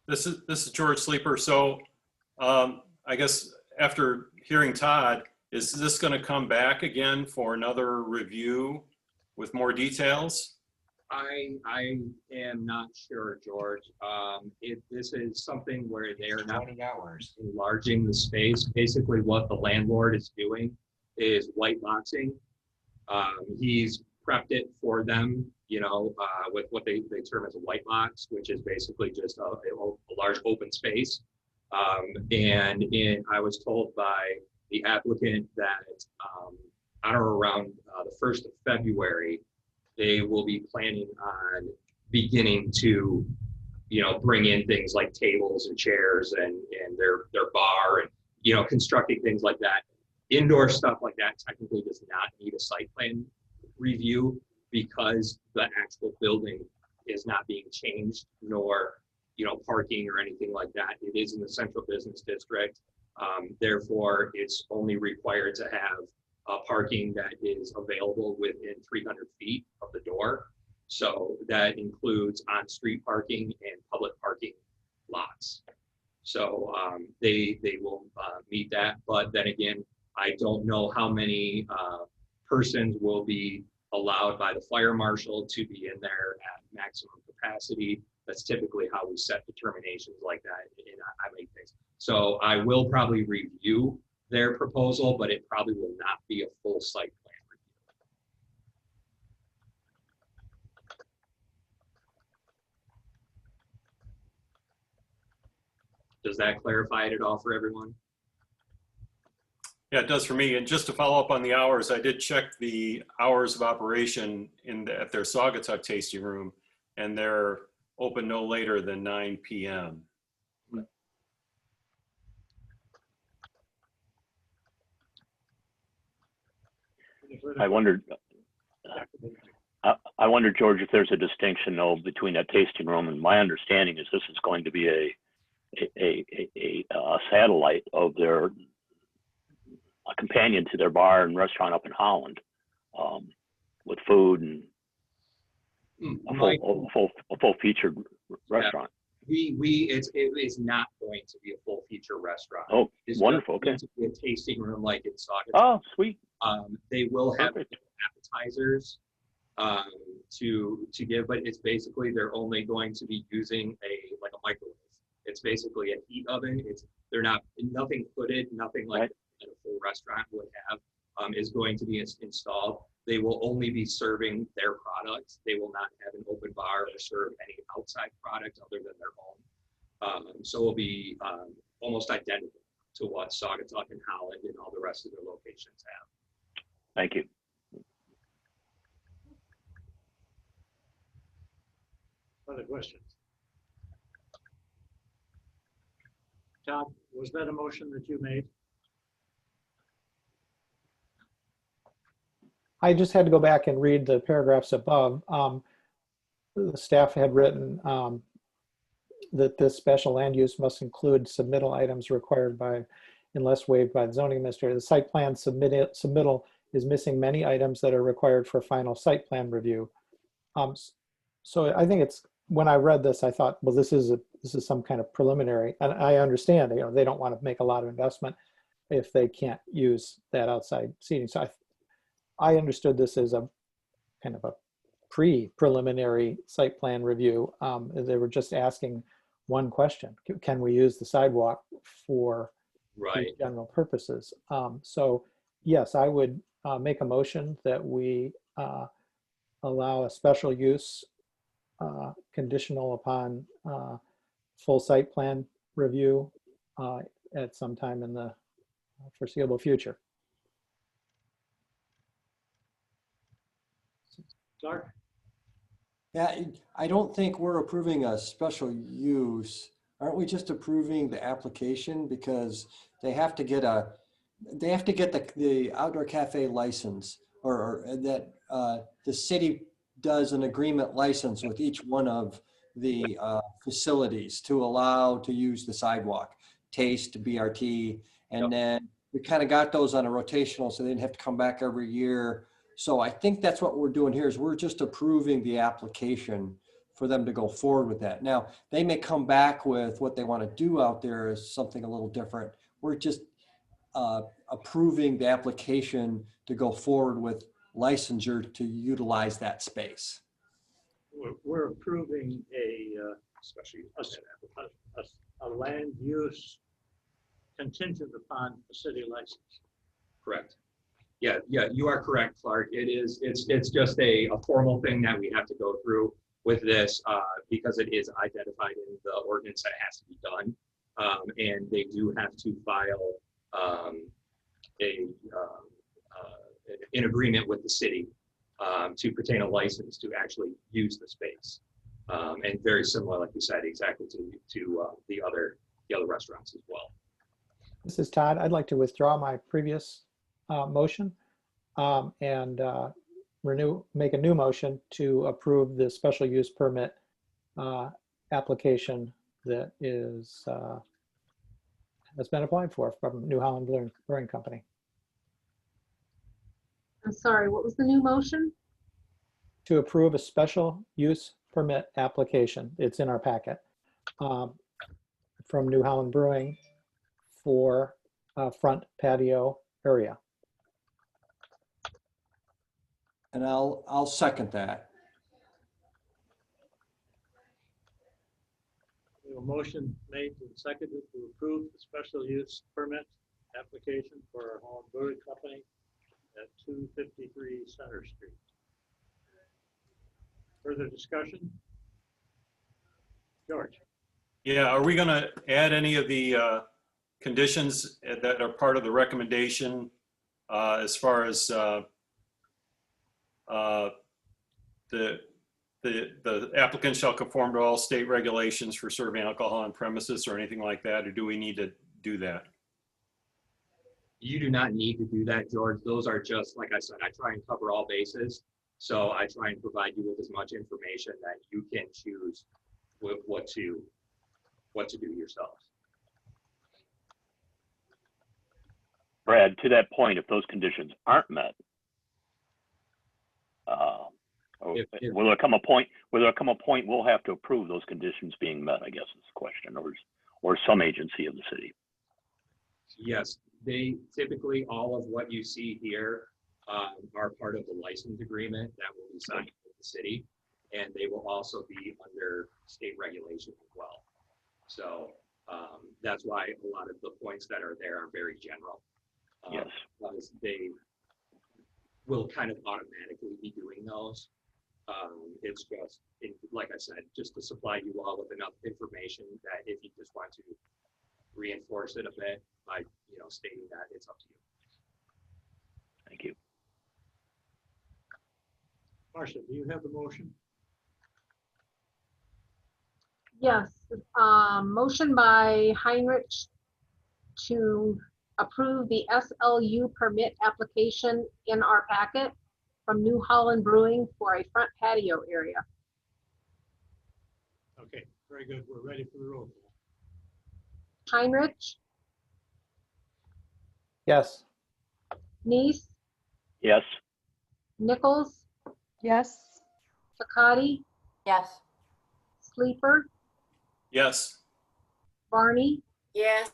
This is George Sleeper. So I guess after hearing Todd, is this going to come back again for another review with more details? I am not sure, George. This is something where they are not enlarging the space. Basically, what the landlord is doing is white boxing. He's prepped it for them, you know, with what they term as a white box, which is basically just a large open space. I was told by the applicant that on or around the 1st of February, they will be planning on beginning to, you know, bring in things like tables and chairs and their bar and, you know, constructing things like that. Indoor stuff like that technically does not need a site plan review because the actual building is not being changed, nor, you know, parking or anything like that. It is in the central business district. Therefore, it's only required to have parking that is available within 300 feet of the door. So that includes on-street parking and public parking lots. So they will meet that. But then again, I don't know how many persons will be allowed by the fire marshal to be in there at maximum capacity. That's typically how we set determinations like that. And I make things. So I will probably review their proposal, but it probably will not be a full site plan review. Does that clarify it at all for everyone? Yeah, it does for me. And just to follow up on the hours, I did check the hours of operation at their Saugatuck tasting room, and they're open no later than 9 p.m. I wondered, George, if there's a distinction though between that tasting room, and my understanding is this is going to be a satellite of a companion to their bar and restaurant up in Holland, with food and a full featured restaurant. It is not going to be a full feature restaurant. Oh, it's wonderful. Going Okay. to be a tasting room like in Saugatuck. Oh, sweet. They will have Perfect. appetizers to give, but it's basically they're only going to be using a microwave. It's basically a heat oven. They're not nothing hooded, nothing like a full restaurant would have is going to be installed. They will only be serving their products. They will not have an open bar or serve any outside product other than their own. So it will be almost identical to what Saugatuck and Holland and all the rest of their locations have. Thank you. Other questions? Todd, was that a motion that you made? I just had to go back and read the paragraphs above. The staff had written that this special land use must include submittal items required by, unless waived by the zoning administrator. The site plan submittal is missing many items that are required for final site plan review. So I think it's, when I read this, I thought, well, this is some kind of preliminary, and I understand, you know, they don't want to make a lot of investment if they can't use that outside seating. So I understood this as a kind of a pre-preliminary site plan review. They were just asking one question: can we use the sidewalk for general purposes? So yes, I would make a motion that we allow a special use conditional upon full site plan review at some time in the foreseeable future. Clark? Yeah, I don't think we're approving a special use. Aren't we just approving the application? Because they have to get the outdoor cafe license, or that the city does an agreement license with each one of the facilities to allow to use the sidewalk, Taste, BRT, and then we kind of got those on a rotational, so they didn't have to come back every year. So I think that's what we're doing here is we're just approving the application for them to go forward with that. Now, they may come back with what they want to do out there is something a little different. We're just approving the application to go forward with licensure to utilize that space. We're approving a land use contingent upon the city license. Correct. Yeah, you are correct, Clark. It's just a formal thing that we have to go through with this because it is identified in the ordinance that it has to be done. And they do have to file an agreement with the city to pertain a license to actually use the space. And very similar, like you said, exactly to the other restaurants as well. This is Todd. I'd like to withdraw my previous motion and make a new motion to approve the special use permit application that has been applied for from New Holland Brewing Company. I'm sorry, what was the new motion? To approve a special use permit application. It's in our packet from New Holland Brewing for a front patio area. And I'll second that. We have a motion made and seconded to approve the special use permit application for Holland Brewing Company at 253 Center Street. Further discussion? George? Yeah, are we going to add any of the conditions that are part of the recommendation as far as the applicant shall conform to all state regulations for serving alcohol on premises or anything like that, or do we need to do that? You do not need to do that, George. Those are just, like I said, I try and cover all bases. So I try and provide you with as much information that you can choose with what to do yourself. Brad, to that point, if those conditions aren't met, will there come a point we'll have to approve those conditions being met, I guess is the question, or some agency of the city? Yes, they typically, all of what you see here are part of the license agreement that will be signed with the city, and they will also be under state regulation as well. So that's why a lot of the points that are there are very general. Yes. Because they will kind of automatically be doing those. It's just, like I said, just to supply you all with enough information that if you just want to reinforce it a bit by, stating that, it's up to you. Thank you. Marcia, do you have the motion? Yes, motion by Heinrich to approve the SLU permit application in our packet from New Holland Brewing for a front patio area. Okay, very good. We're ready for the roll call. Heinrich, Yes. Neese, Yes. Nichols, Yes. Sakati, Yes. Sleeper, Yes. Barney, Yes,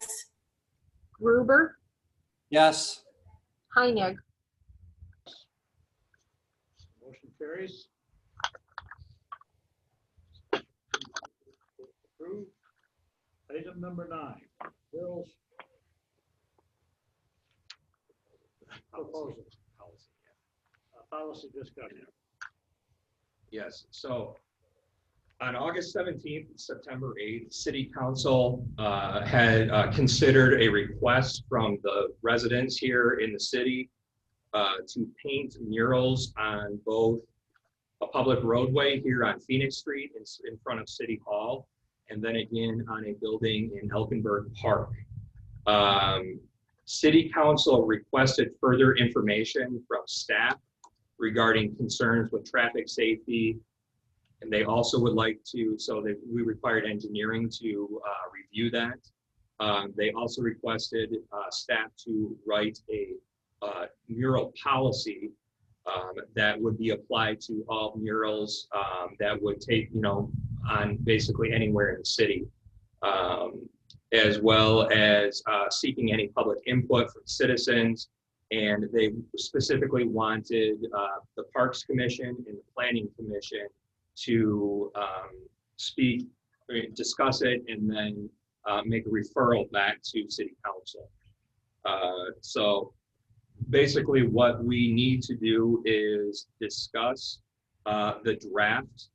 Gruber, Yes. Heinig. Motion carries. Approved. Item number 9, bills. Proposal. policy discussion. Yes, so on August 17th, September 8th, City Council had considered a request from the residents here in the city to paint murals on both a public roadway here on Phoenix Street in front of City Hall, and then again on a building in Elkinberg Park. City Council requested further information from staff regarding concerns with traffic safety. And they also would like to, so that we required engineering to review that. They also requested staff to write a mural policy that would be applied to all murals that would take, on basically anywhere in the city, as well as seeking any public input from citizens. And they specifically wanted the Parks Commission and the Planning Commission to discuss it, and then make a referral back to City Council. So basically what we need to do is discuss the draft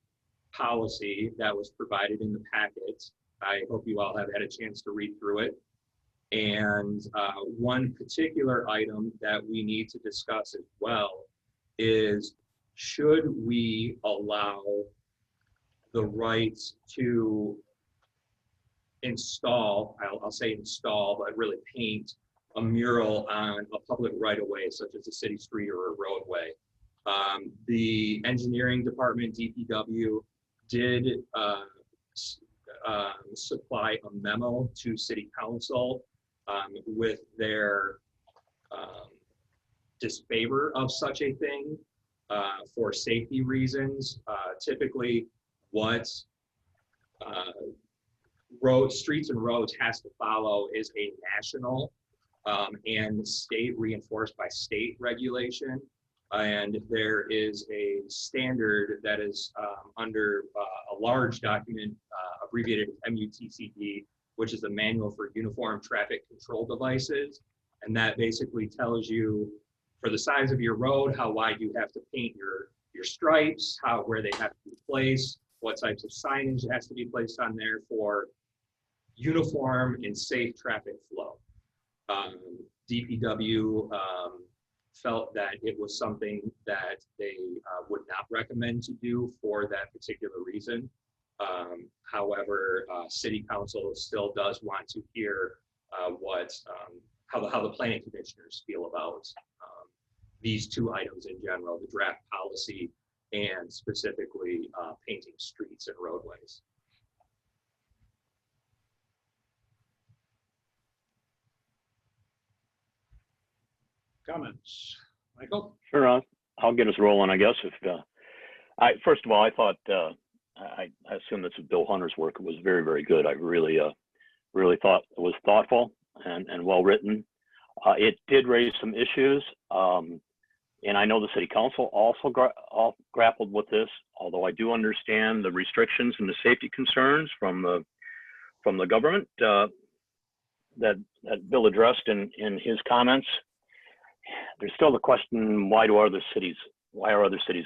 policy that was provided in the packet. I hope you all have had a chance to read through it. And one particular item that we need to discuss as well is, should we allow the right to install, I'll say install, but really paint a mural on a public right-of-way, such as a city street or a roadway? The engineering department, DPW, did supply a memo to City Council with their disfavor of such a thing for safety reasons. Typically, what streets and roads has to follow is a national and state, reinforced by state regulation. And there is a standard that is under a large document abbreviated MUTCD, which is the Manual for Uniform Traffic Control Devices. And that basically tells you, for the size of your road, how wide you have to paint your stripes, where they have to be placed, what types of signage has to be placed on there for uniform and safe traffic flow. DPW felt that it was something that they would not recommend to do for that particular reason. However, City Council still does want to hear how the planning commissioners feel about these two items in general, the draft policy and specifically painting streets and roadways. Comments? Michael? Sure, I'll get us rolling, I guess. First of all, I thought, I assume this is Bill Hunter's work. It was very, very good. I really thought it was thoughtful and well written. It did raise some issues, and I know the City Council also grappled with this, although I do understand the restrictions and the safety concerns from the government that Bill addressed in his comments. There's still the question, why are other cities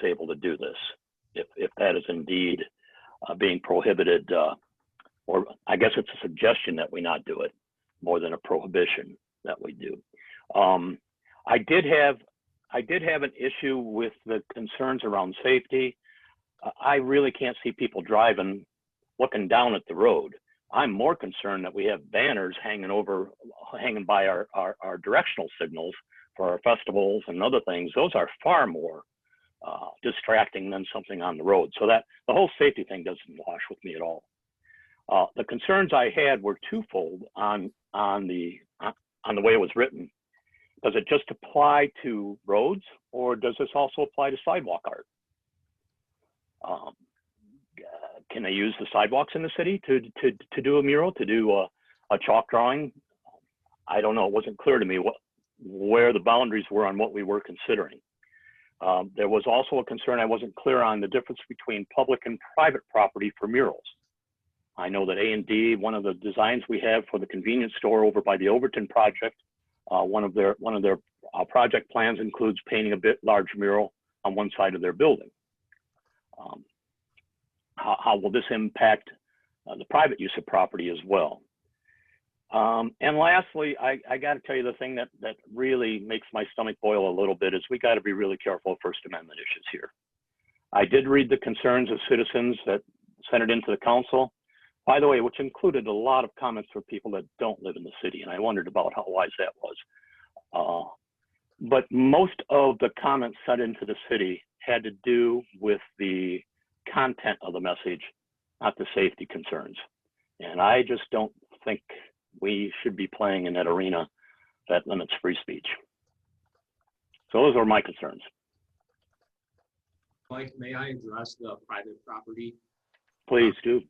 able to do this? If that is indeed being prohibited, or I guess it's a suggestion that we not do it more than a prohibition that we do. I did have an issue with the concerns around safety. I really can't see people driving, looking down at the road. I'm more concerned that we have banners hanging by our directional signals for our festivals and other things. Those are far more distracting than something on the road. So that the whole safety thing doesn't wash with me at all. The concerns I had were twofold on the way it was written. Does it just apply to roads, or does this also apply to sidewalk art? Can I use the sidewalks in the city to do a mural, to do a chalk drawing? I don't know. It wasn't clear to me where the boundaries were on what we were considering. There was also a concern I wasn't clear on, the difference between public and private property for murals. I know that A&D, one of the designs we have for the convenience store over by the Overton project, one of their project plans includes painting a bit large mural on one side of their building. How will this impact the private use of property as well? And lastly, I got to tell you the thing that really makes my stomach boil a little bit is we got to be really careful of First Amendment issues here. I did read the concerns of citizens that sent it into the council, by the way, which included a lot of comments from people that don't live in the city, and I wondered about how wise that was. But most of the comments sent into the city had to do with the content of the message, not the safety concerns. And I just don't think we should be playing in that arena that limits free speech. So those are my concerns. Mike, may I address the private property? Please do.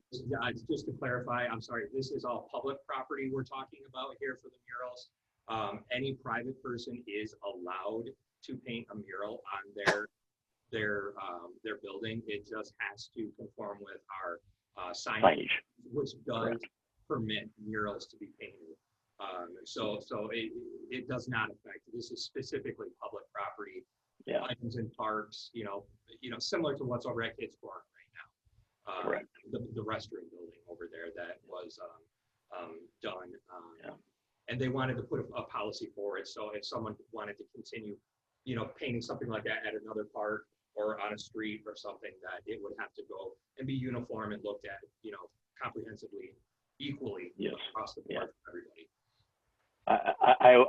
Just to clarify, I'm sorry, this is all public property we're talking about here for the murals. Any private person is allowed to paint a mural on their building. It just has to conform with our signage, which does permit murals to be painted. So it does not affect. This is specifically public property. Yeah. Items in parks, similar to what's over at Kids Park right now. Correct. The restroom building over there that was done. And they wanted to put a policy for it. So if someone wanted to continue, painting something like that at another park or on a street or something, that it would have to go and be uniform and looked at, comprehensively, equally across the board for everybody.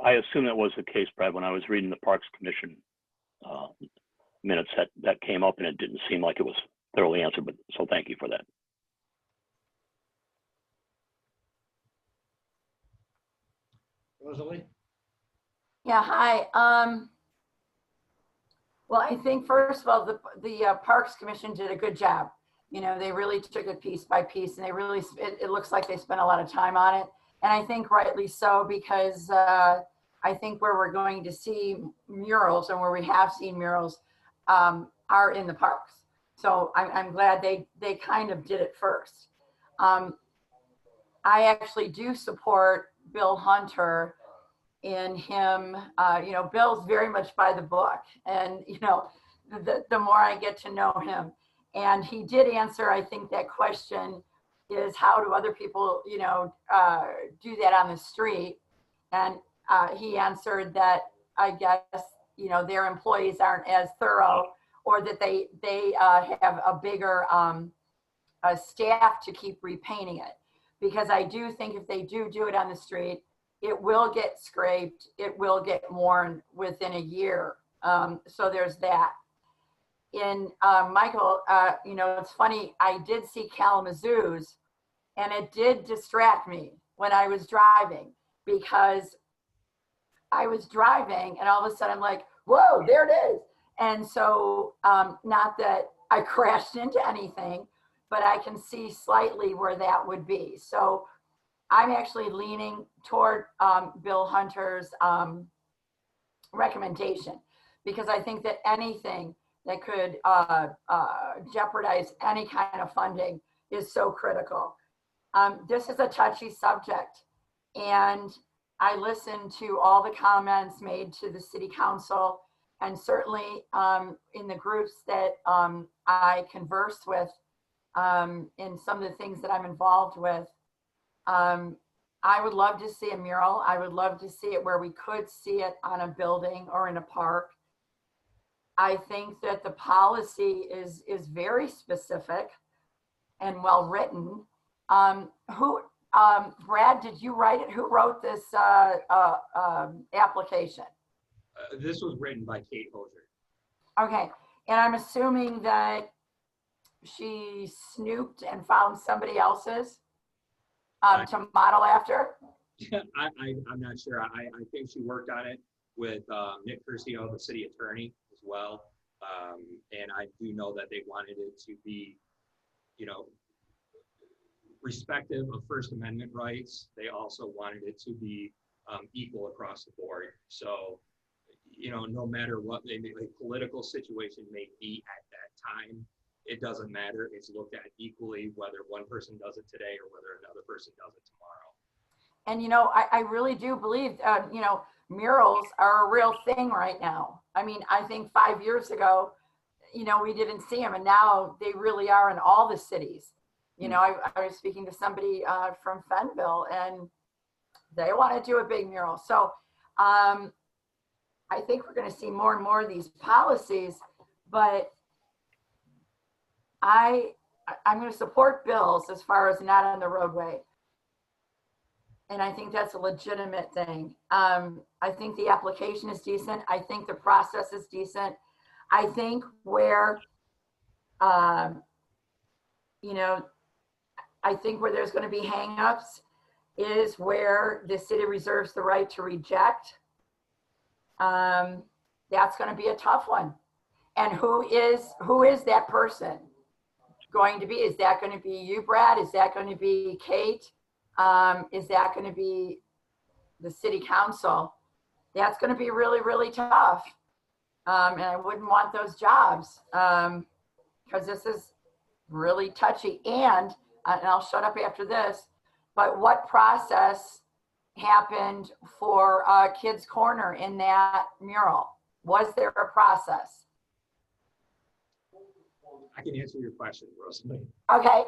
I assume that was the case, Brad, when I was reading the Parks Commission minutes that came up, and it didn't seem like it was thoroughly answered, but so thank you for that. Rosalie? Yeah, hi. Well, I think first of all, the Parks Commission did a good job. They really took it piece by piece, and they really, it looks like they spent a lot of time on it. And I think rightly so, because I think where we're going to see murals, and where we have seen murals, are in the parks. So I'm glad they kind of did it first. I actually do support Bill Hunter in him, Bill's very much by the book, and the more I get to know him, and he did answer, I think, that question is how do other people, do that on the street? And he answered that, I guess, their employees aren't as thorough, or that they have a bigger staff to keep repainting it. Because I do think if they do it on the street, it will get scraped, it will get worn within a year. So there's that. Michael, it's funny, I did see Kalamazoo's, and it did distract me when I was driving, because I was driving and all of a sudden I'm like, whoa, there it is. And so, not that I crashed into anything, but I can see slightly where that would be. So I'm actually leaning toward Bill Hunter's recommendation, because I think that anything that could jeopardize any kind of funding is so critical. This is a touchy subject, and I listened to all the comments made to the city council, and certainly in the groups that I conversed with in some of the things that I'm involved with. I would love to see a mural. I would love to see it where we could see it on a building or in a park. I think that the policy is very specific and well written. Brad, did you write it? Who wrote this application? This was written by Kate Hosier. Okay, and I'm assuming that she snooped and found somebody else's to model after? I'm not sure. I think she worked on it with Nick Curcio, the city attorney, as well. And I do know that they wanted it to be, respective of First Amendment rights. They also wanted it to be equal across the board. So, no matter what a political situation may be at that time, it doesn't matter. It's looked at equally, whether one person does it today or whether another person does it tomorrow. And, I really do believe, murals are a real thing right now. I mean, I think 5 years ago, you know, we didn't see them, and now they really are in all the cities. You know, I was speaking to somebody from Fenville, and they want to do a big mural. So I think we're going to see more and more of these policies, but I'm going to support Bill's as far as not on the roadway. And I think that's a legitimate thing. I think the application is decent. I think the process is decent. I think where, you know, I think where there's going to be hangups is where the city reserves the right to reject. That's going to be a tough one. And who is that person going to be? Is that going to be you, Brad? Is that going to be Kate? Is that going to be the city council? That's going to be really, really tough. And I wouldn't want those jobs because this is really touchy. And I'll shut up after this, but what process happened for Kids Corner in that mural? Was there a process? I can answer your question, Rosalie. Okay.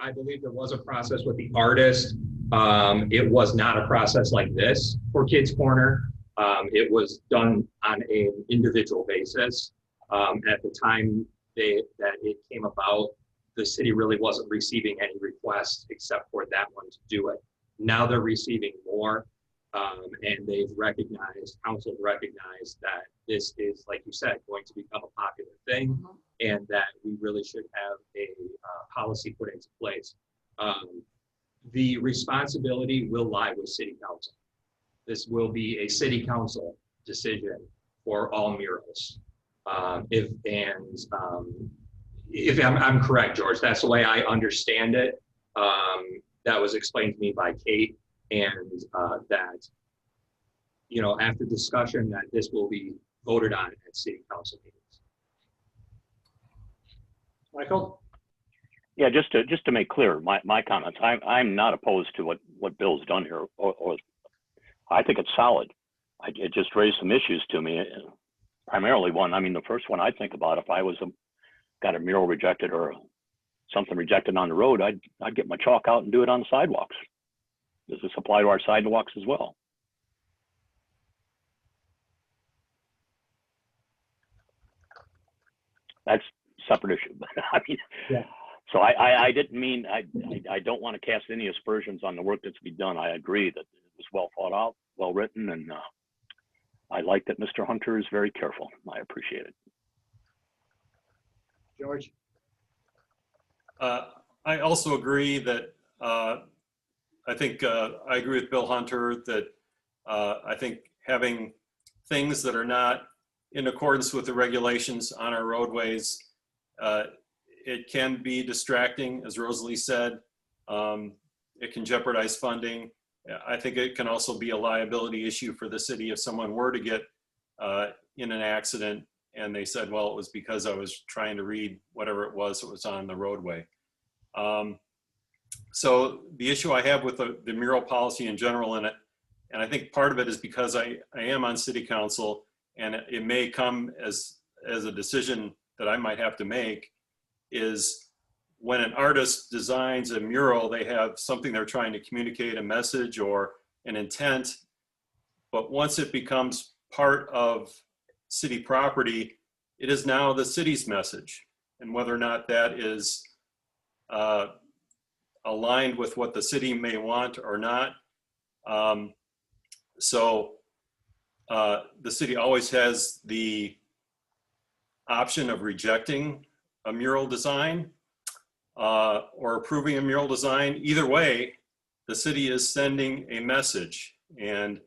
I believe there was a process with the artist. It was not a process like this for Kids Corner. It was done on an individual basis. At the time that it came about, the city really wasn't receiving any requests except for that one to do it. Now they're receiving more, and they've recognized, council recognized that this is, like you said, going to become a popular thing, and that we really should have a policy put into place. The responsibility will lie with city council. This will be a city council decision for all murals. If I'm correct, George, that's the way I understand it. That was explained to me by Kate, and that, you know, after discussion, that this will be voted on at city council meetings. Michael? Yeah, just to make clear my comments, I'm not opposed to what Bill's done here, or I think it's solid. It just raised some issues to me. Primarily one, I mean, the first one I think about, if I was got a mural rejected or something rejected on the road, I'd get my chalk out and do it on the sidewalks. Does this apply to our sidewalks as well? That's a separate issue. I mean, yeah. So I didn't mean, I don't want to cast any aspersions on the work that's been done. I agree that it was well thought out, well written, and I like that Mr. Hunter is very careful. I appreciate it. George? I also agree that I think I agree with Bill Hunter that I think having things that are not in accordance with the regulations on our roadways, it can be distracting, as Rosalie said. It can jeopardize funding. I think it can also be a liability issue for the city if someone were to get in an accident and they said, well, it was because I was trying to read whatever it was that was on the roadway. So the issue I have with the mural policy in general in it, and I think part of it is because I am on city council, and it may come as a decision that I might have to make, is when an artist designs a mural, they have something they're trying to communicate, a message or an intent. But once it becomes part of city property, it is now the city's message. And whether or not that is aligned with what the city may want or not. So the city always has the option of rejecting a mural design or approving a mural design. Either way, the city is sending a message. And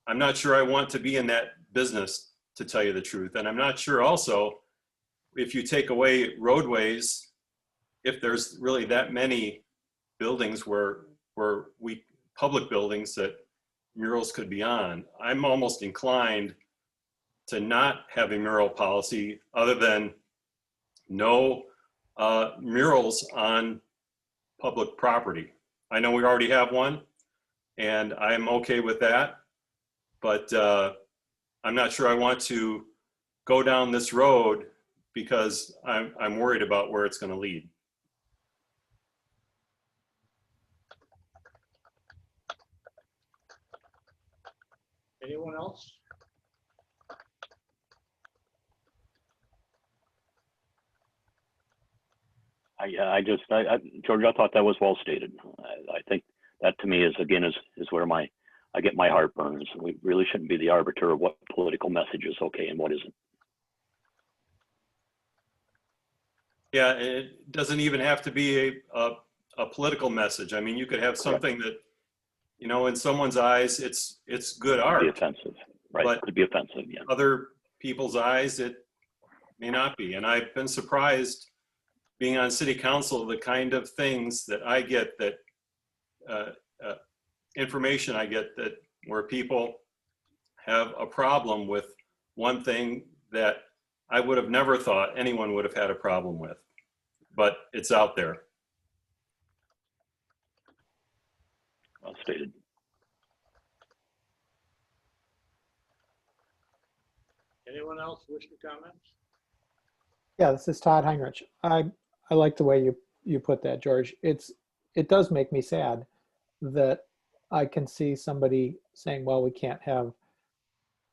I'm not sure I want to be in that business, to tell you the truth. And I'm not sure also, if you take away roadways, if there's really that many buildings where public buildings that murals could be on. I'm almost inclined to not have a mural policy other than no murals on public property. I know we already have one, and I'm okay with that, but I'm not sure I want to go down this road because I'm worried about where it's going to lead. Anyone else? George, I thought that was well stated. I think that to me is, again, is where I get my heartburn. Is we really shouldn't be the arbiter of what political message is okay and what isn't. Yeah, and it doesn't even have to be a political message. I mean, you could have something that, you know, in someone's eyes, it's good art. Could be offensive, right? But could be offensive, yeah. Other people's eyes, it may not be. And I've been surprised being on city council, the kind of things that I get, that information I get, that where people have a problem with one thing that I would have never thought anyone would have had a problem with, but it's out there. Well stated. Anyone else wish to comment? Yeah, this is Todd Heinrich. I like the way you put that, George. It does make me sad that I can see somebody saying, well, we can't have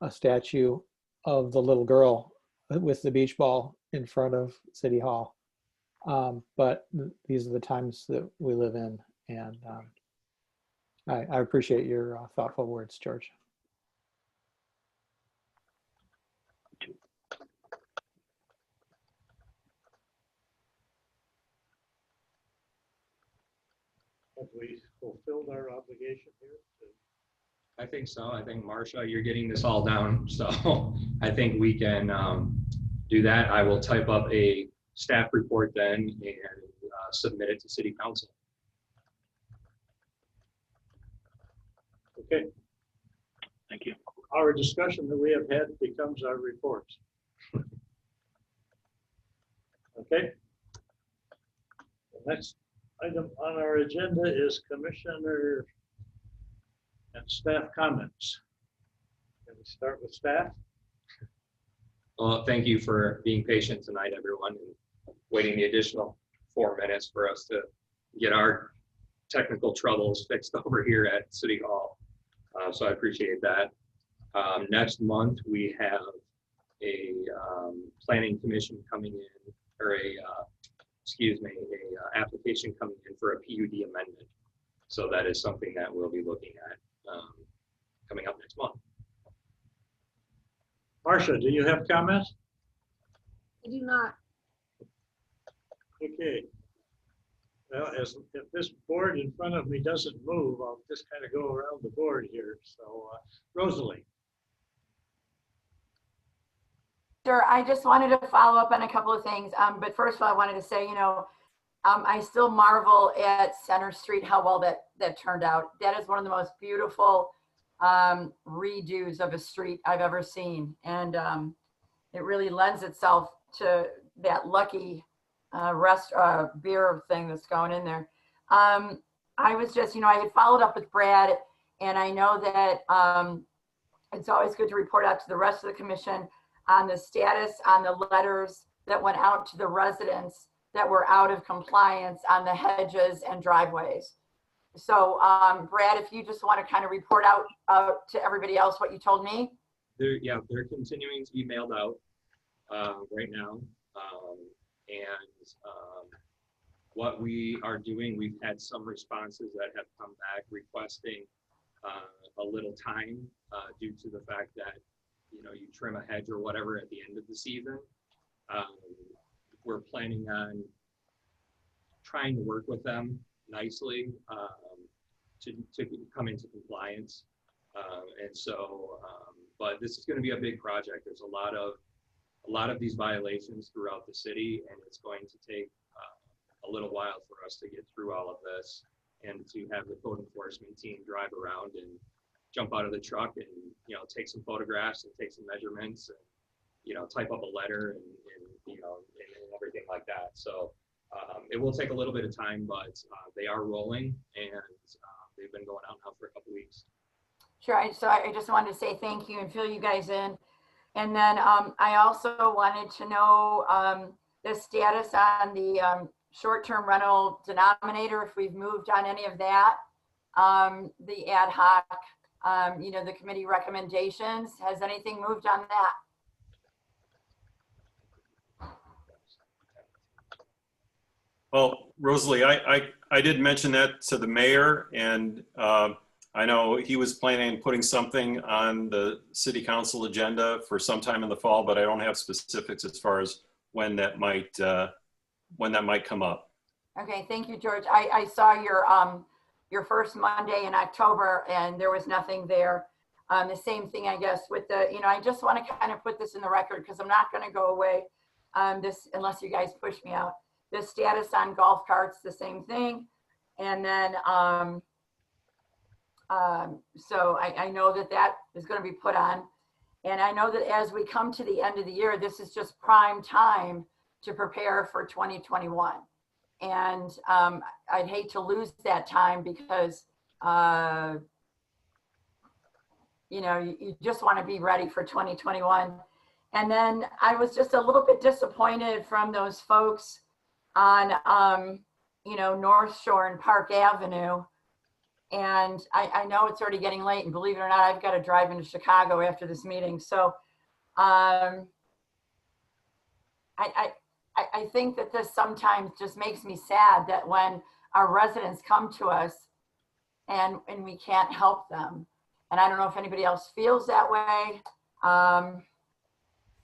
a statue of the little girl with the beach ball in front of City Hall. But these are the times that we live in, and I appreciate your thoughtful words, George. Have we fulfilled our obligation here? I think so. I think, Marcia, you're getting this all down. So I think we can do that. I will type up a staff report then and submit it to City Council. Okay. Thank you. Our discussion that we have had becomes our report. Okay. The next item on our agenda is commissioner and staff comments. Can we start with staff? Well, thank you for being patient tonight, everyone, and waiting the additional 4 minutes for us to get our technical troubles fixed over here at City Hall. So I appreciate that. Next month, we have a planning commission coming in, or application coming in for a PUD amendment. So that is something that we'll be looking at coming up next month. Marcia, do you have comments? I do not. Okay. Well, if this board in front of me doesn't move, I'll just kind of go around the board here. So Rosalie. Sure, I just wanted to follow up on a couple of things. But first of all, I wanted to say, I still marvel at Center Street, how well that turned out. That is one of the most beautiful redos of a street I've ever seen. And it really lends itself to that lucky beer thing that's going in there. I was just, I had followed up with Brad, and I know that it's always good to report out to the rest of the commission on the status on the letters that went out to the residents that were out of compliance on the hedges and driveways. So Brad, if you just want to kind of report out to everybody else what you told me. They're continuing to be mailed out right now. What we are doing, we've had some responses that have come back requesting a little time due to the fact that, you trim a hedge or whatever at the end of the season. We're planning on trying to work with them nicely to come into compliance. But this is going to be a big project. There's a lot of these violations throughout the city, and it's going to take a little while for us to get through all of this and to have the code enforcement team drive around and jump out of the truck and, take some photographs and take some measurements and, type up a letter and everything like that. So it will take a little bit of time, but they are rolling, and they've been going out now for a couple weeks. Sure. So I just wanted to say thank you and fill you guys in. And then I also wanted to know the status on the short-term rental denominator, if we've moved on any of that. The ad hoc, you know, the committee recommendations, has anything moved on that? Well, Rosalie, I did mention that to the mayor, and I know he was planning on putting something on the city council agenda for sometime in the fall, but I don't have specifics as far as when that might come up. Okay, thank you, George. I saw your first Monday in October, and there was nothing there. The same thing, I guess, with the, you know, I just want to kind of put this in the record because I'm not going to go away this unless you guys push me out. The status on golf carts, the same thing. And then, so I know that that is going to be put on. And I know that as we come to the end of the year, this is just prime time to prepare for 2021. And I'd hate to lose that time because, you know, you just want to be ready for 2021. And then I was just a little bit disappointed from those folks on, you know, North Shore and Park Avenue. And I know it's already getting late, and believe it or not, I've got to drive into Chicago after this meeting. So I think that this sometimes just makes me sad that when our residents come to us and we can't help them. And I don't know if anybody else feels that way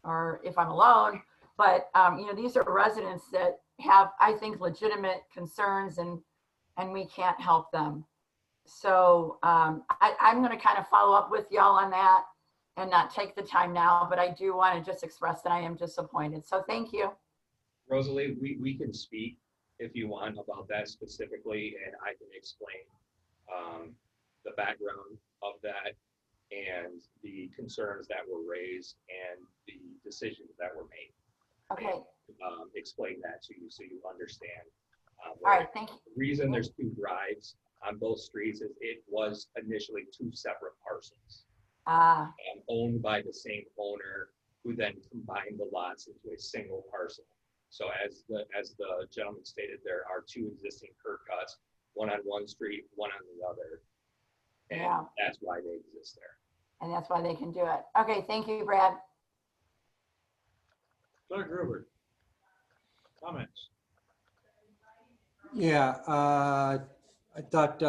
or if I'm alone, but you know, these are residents that have, I think, legitimate concerns and we can't help them. So I'm going to kind of follow up with y'all on that and not take the time now, but I do want to just express that I am disappointed. So thank you. Rosalie, we can speak if you want about that specifically, and I can explain the background of that and the concerns that were raised and the decisions that were made. Okay. Explain that to you so you understand. All right, thank you. The reason there's two drives on both streets is it was initially two separate parcels owned by the same owner, who then combined the lots into a single parcel. So as the gentleman stated, there are two existing curb cuts, one on one street, one on the other. And yeah, that's why they exist there. And that's why they can do it. Okay, thank you, Brad. Doug Gruber, comments? Yeah, I thought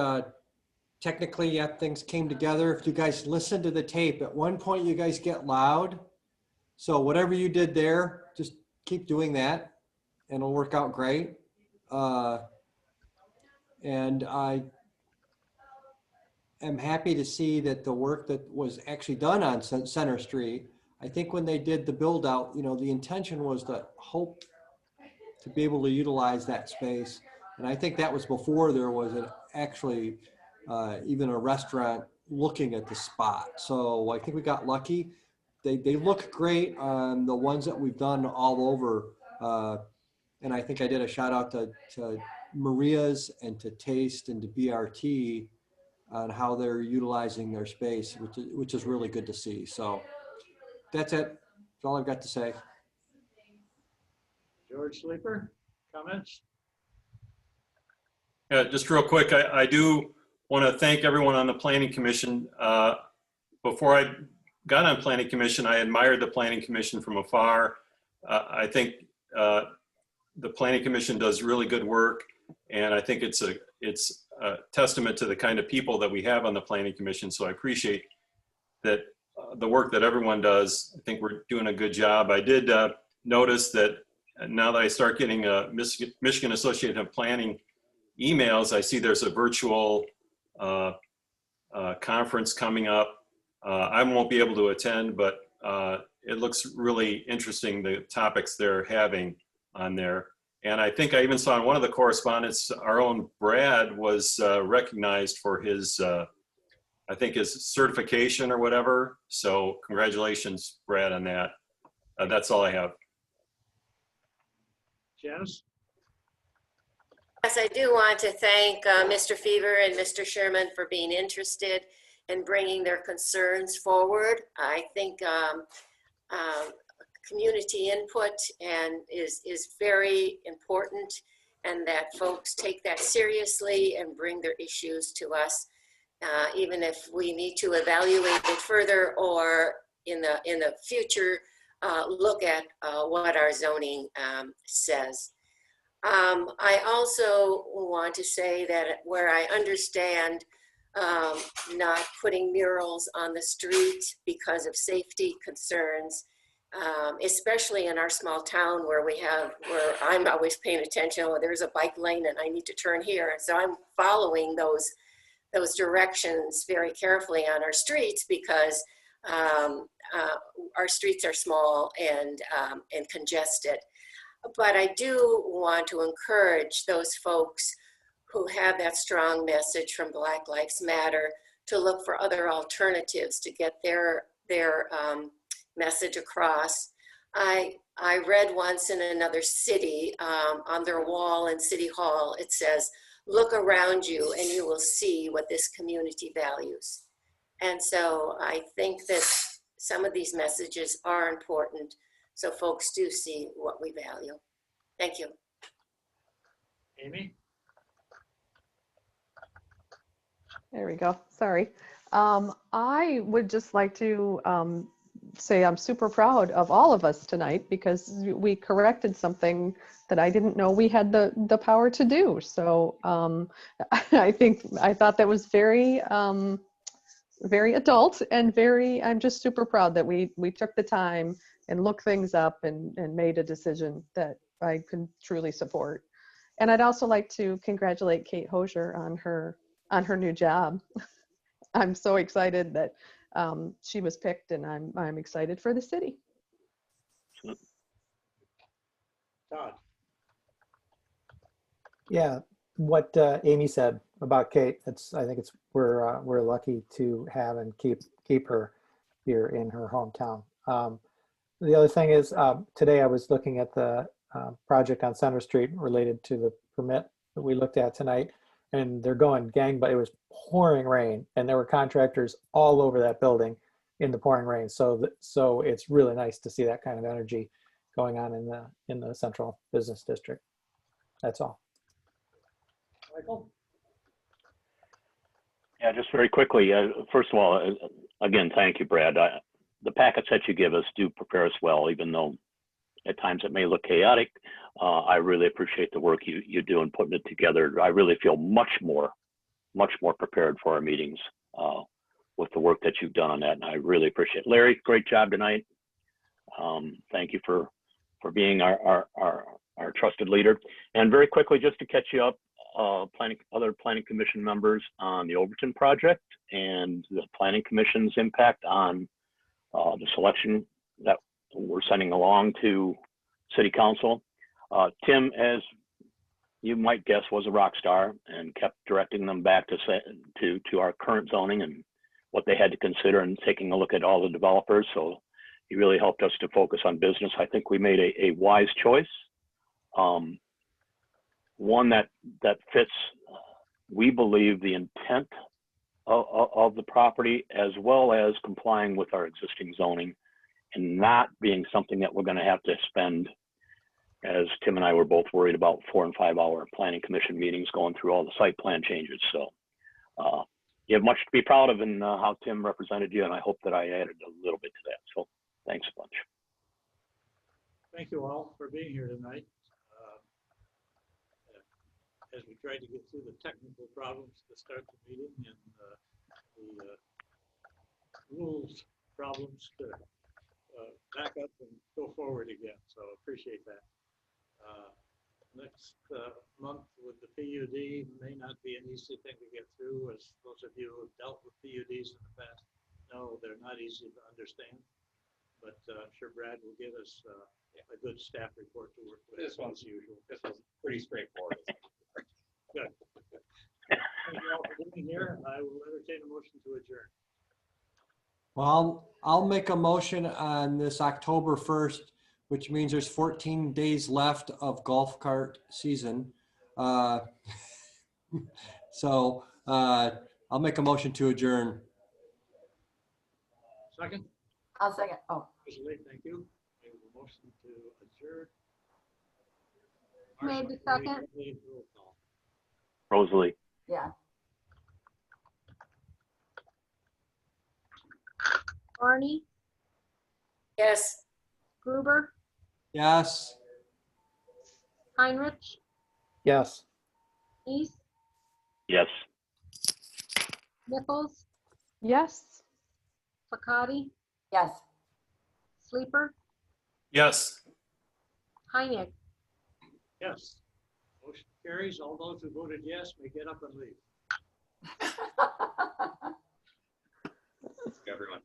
technically, yeah, things came together. If you guys listen to the tape, at one point you guys get loud. So whatever you did there, just keep doing that and it'll work out great. And I am happy to see that the work that was actually done on Center Street, I think when they did the build out, you know, the intention was to hope to be able to utilize that space. And I think that was before there was actually even a restaurant looking at the spot. So I think we got lucky. They look great on the ones that we've done all over. And I think I did a shout out to Maria's and to Taste and to BRT on how they're utilizing their space, which is really good to see. So that's it. That's all I've got to say. George Sleeper, comments? Yeah, just real quick, I do want to thank everyone on the Planning Commission. Before I got on Planning Commission, I admired the Planning Commission from afar. I think the Planning Commission does really good work, and I think it's a testament to the kind of people that we have on the Planning Commission. So I appreciate that the work that everyone does. I think we're doing a good job. I did notice that now that I start getting Michigan Association of Planning emails, I see there's a virtual conference coming up. I won't be able to attend, but it looks really interesting, the topics they're having on there. And I think I even saw in one of the correspondence, our own Brad was recognized for his, I think his certification or whatever. So congratulations, Brad, on that. That's all I have. Janice? Yes, I do want to thank Mr. Fever and Mr. Sherman for being interested in bringing their concerns forward. I think community input and is very important, and that folks take that seriously and bring their issues to us, even if we need to evaluate it further or in the future look at what our zoning says. I also want to say that where I understand not putting murals on the street because of safety concerns, especially in our small town where I'm always paying attention, oh, there's a bike lane and I need to turn here. And so I'm following those directions very carefully on our streets because our streets are small and congested. But I do want to encourage those folks who have that strong message from Black Lives Matter to look for other alternatives to get their message across. I read once in another city on their wall in City Hall, it says, "Look around you and you will see what this community values." And so I think that some of these messages are important so folks do see what we value. Thank you. Amy? There we go. Sorry. I would just like to say I'm super proud of all of us tonight because we corrected something that I didn't know we had the power to do. So I thought that was very, very adult and I'm just super proud that we took the time and looked things up and made a decision that I can truly support. And I'd also like to congratulate Kate Hosier on her new job. I'm so excited that she was picked, and I'm excited for the city. Todd? Yeah, what Amy said about Kate, I think we're lucky to have and keep her here in her hometown. The other thing is today I was looking at the project on Center Street related to the permit that we looked at tonight, and they're going but it was pouring rain and there were contractors all over that building in the pouring rain. So it's really nice to see that kind of energy going on in the central business district. That's all. Michael? Yeah, just very quickly. First of all, again, thank you, Brad. The packets that you give us do prepare us well, even though at times it may look chaotic. I really appreciate the work you do in putting it together. I really feel much more prepared for our meetings with the work that you've done on that, and I really appreciate it. Larry, great job tonight. Thank you for being our trusted leader. And very quickly, just to catch you up, other planning commission members on the Overton project and the planning commission's impact on the selection that we're sending along to city council. Tim, as you might guess, was a rock star and kept directing them back to our current zoning and what they had to consider, and taking a look at all the developers. So he really helped us to focus on business. I think we made a wise choice. One that fits, we believe, the intent of the property, as well as complying with our existing zoning, and not being something that we're going to have to spend, as Tim and I were both worried about, 4 and 5 hour planning commission meetings going through all the site plan changes. So you have much to be proud of in how Tim represented you, and I hope that I added a little bit to that. So thanks a bunch. Thank you all for being here tonight. As we tried to get through the technical problems to start the meeting and the rules problems to back up and go forward again. So appreciate that. Next month with the PUD may not be an easy thing to get through, as those of you who have dealt with PUDs in the past know they're not easy to understand. But I'm sure Brad will give us a good staff report to work with. This one's usual. This was pretty straightforward. Good. Thank you all for being here. I will entertain a motion to adjourn. Well, I'll make a motion on this October 1st, which means there's 14 days left of golf cart season. So I'll make a motion to adjourn. Second? I'll second. Oh, Rosalie, thank you. We have a motion to adjourn. Made the Marcia, second. please roll call. Rosalie, yeah. Barney, Yes. Gruber, Yes. Heinrich, Yes. East, yes. Nichols, Yes. Flacati, Yes. Sleeper, Yes. Heineck. Yes. Motion carries. All those who voted yes may get up and leave. Everyone.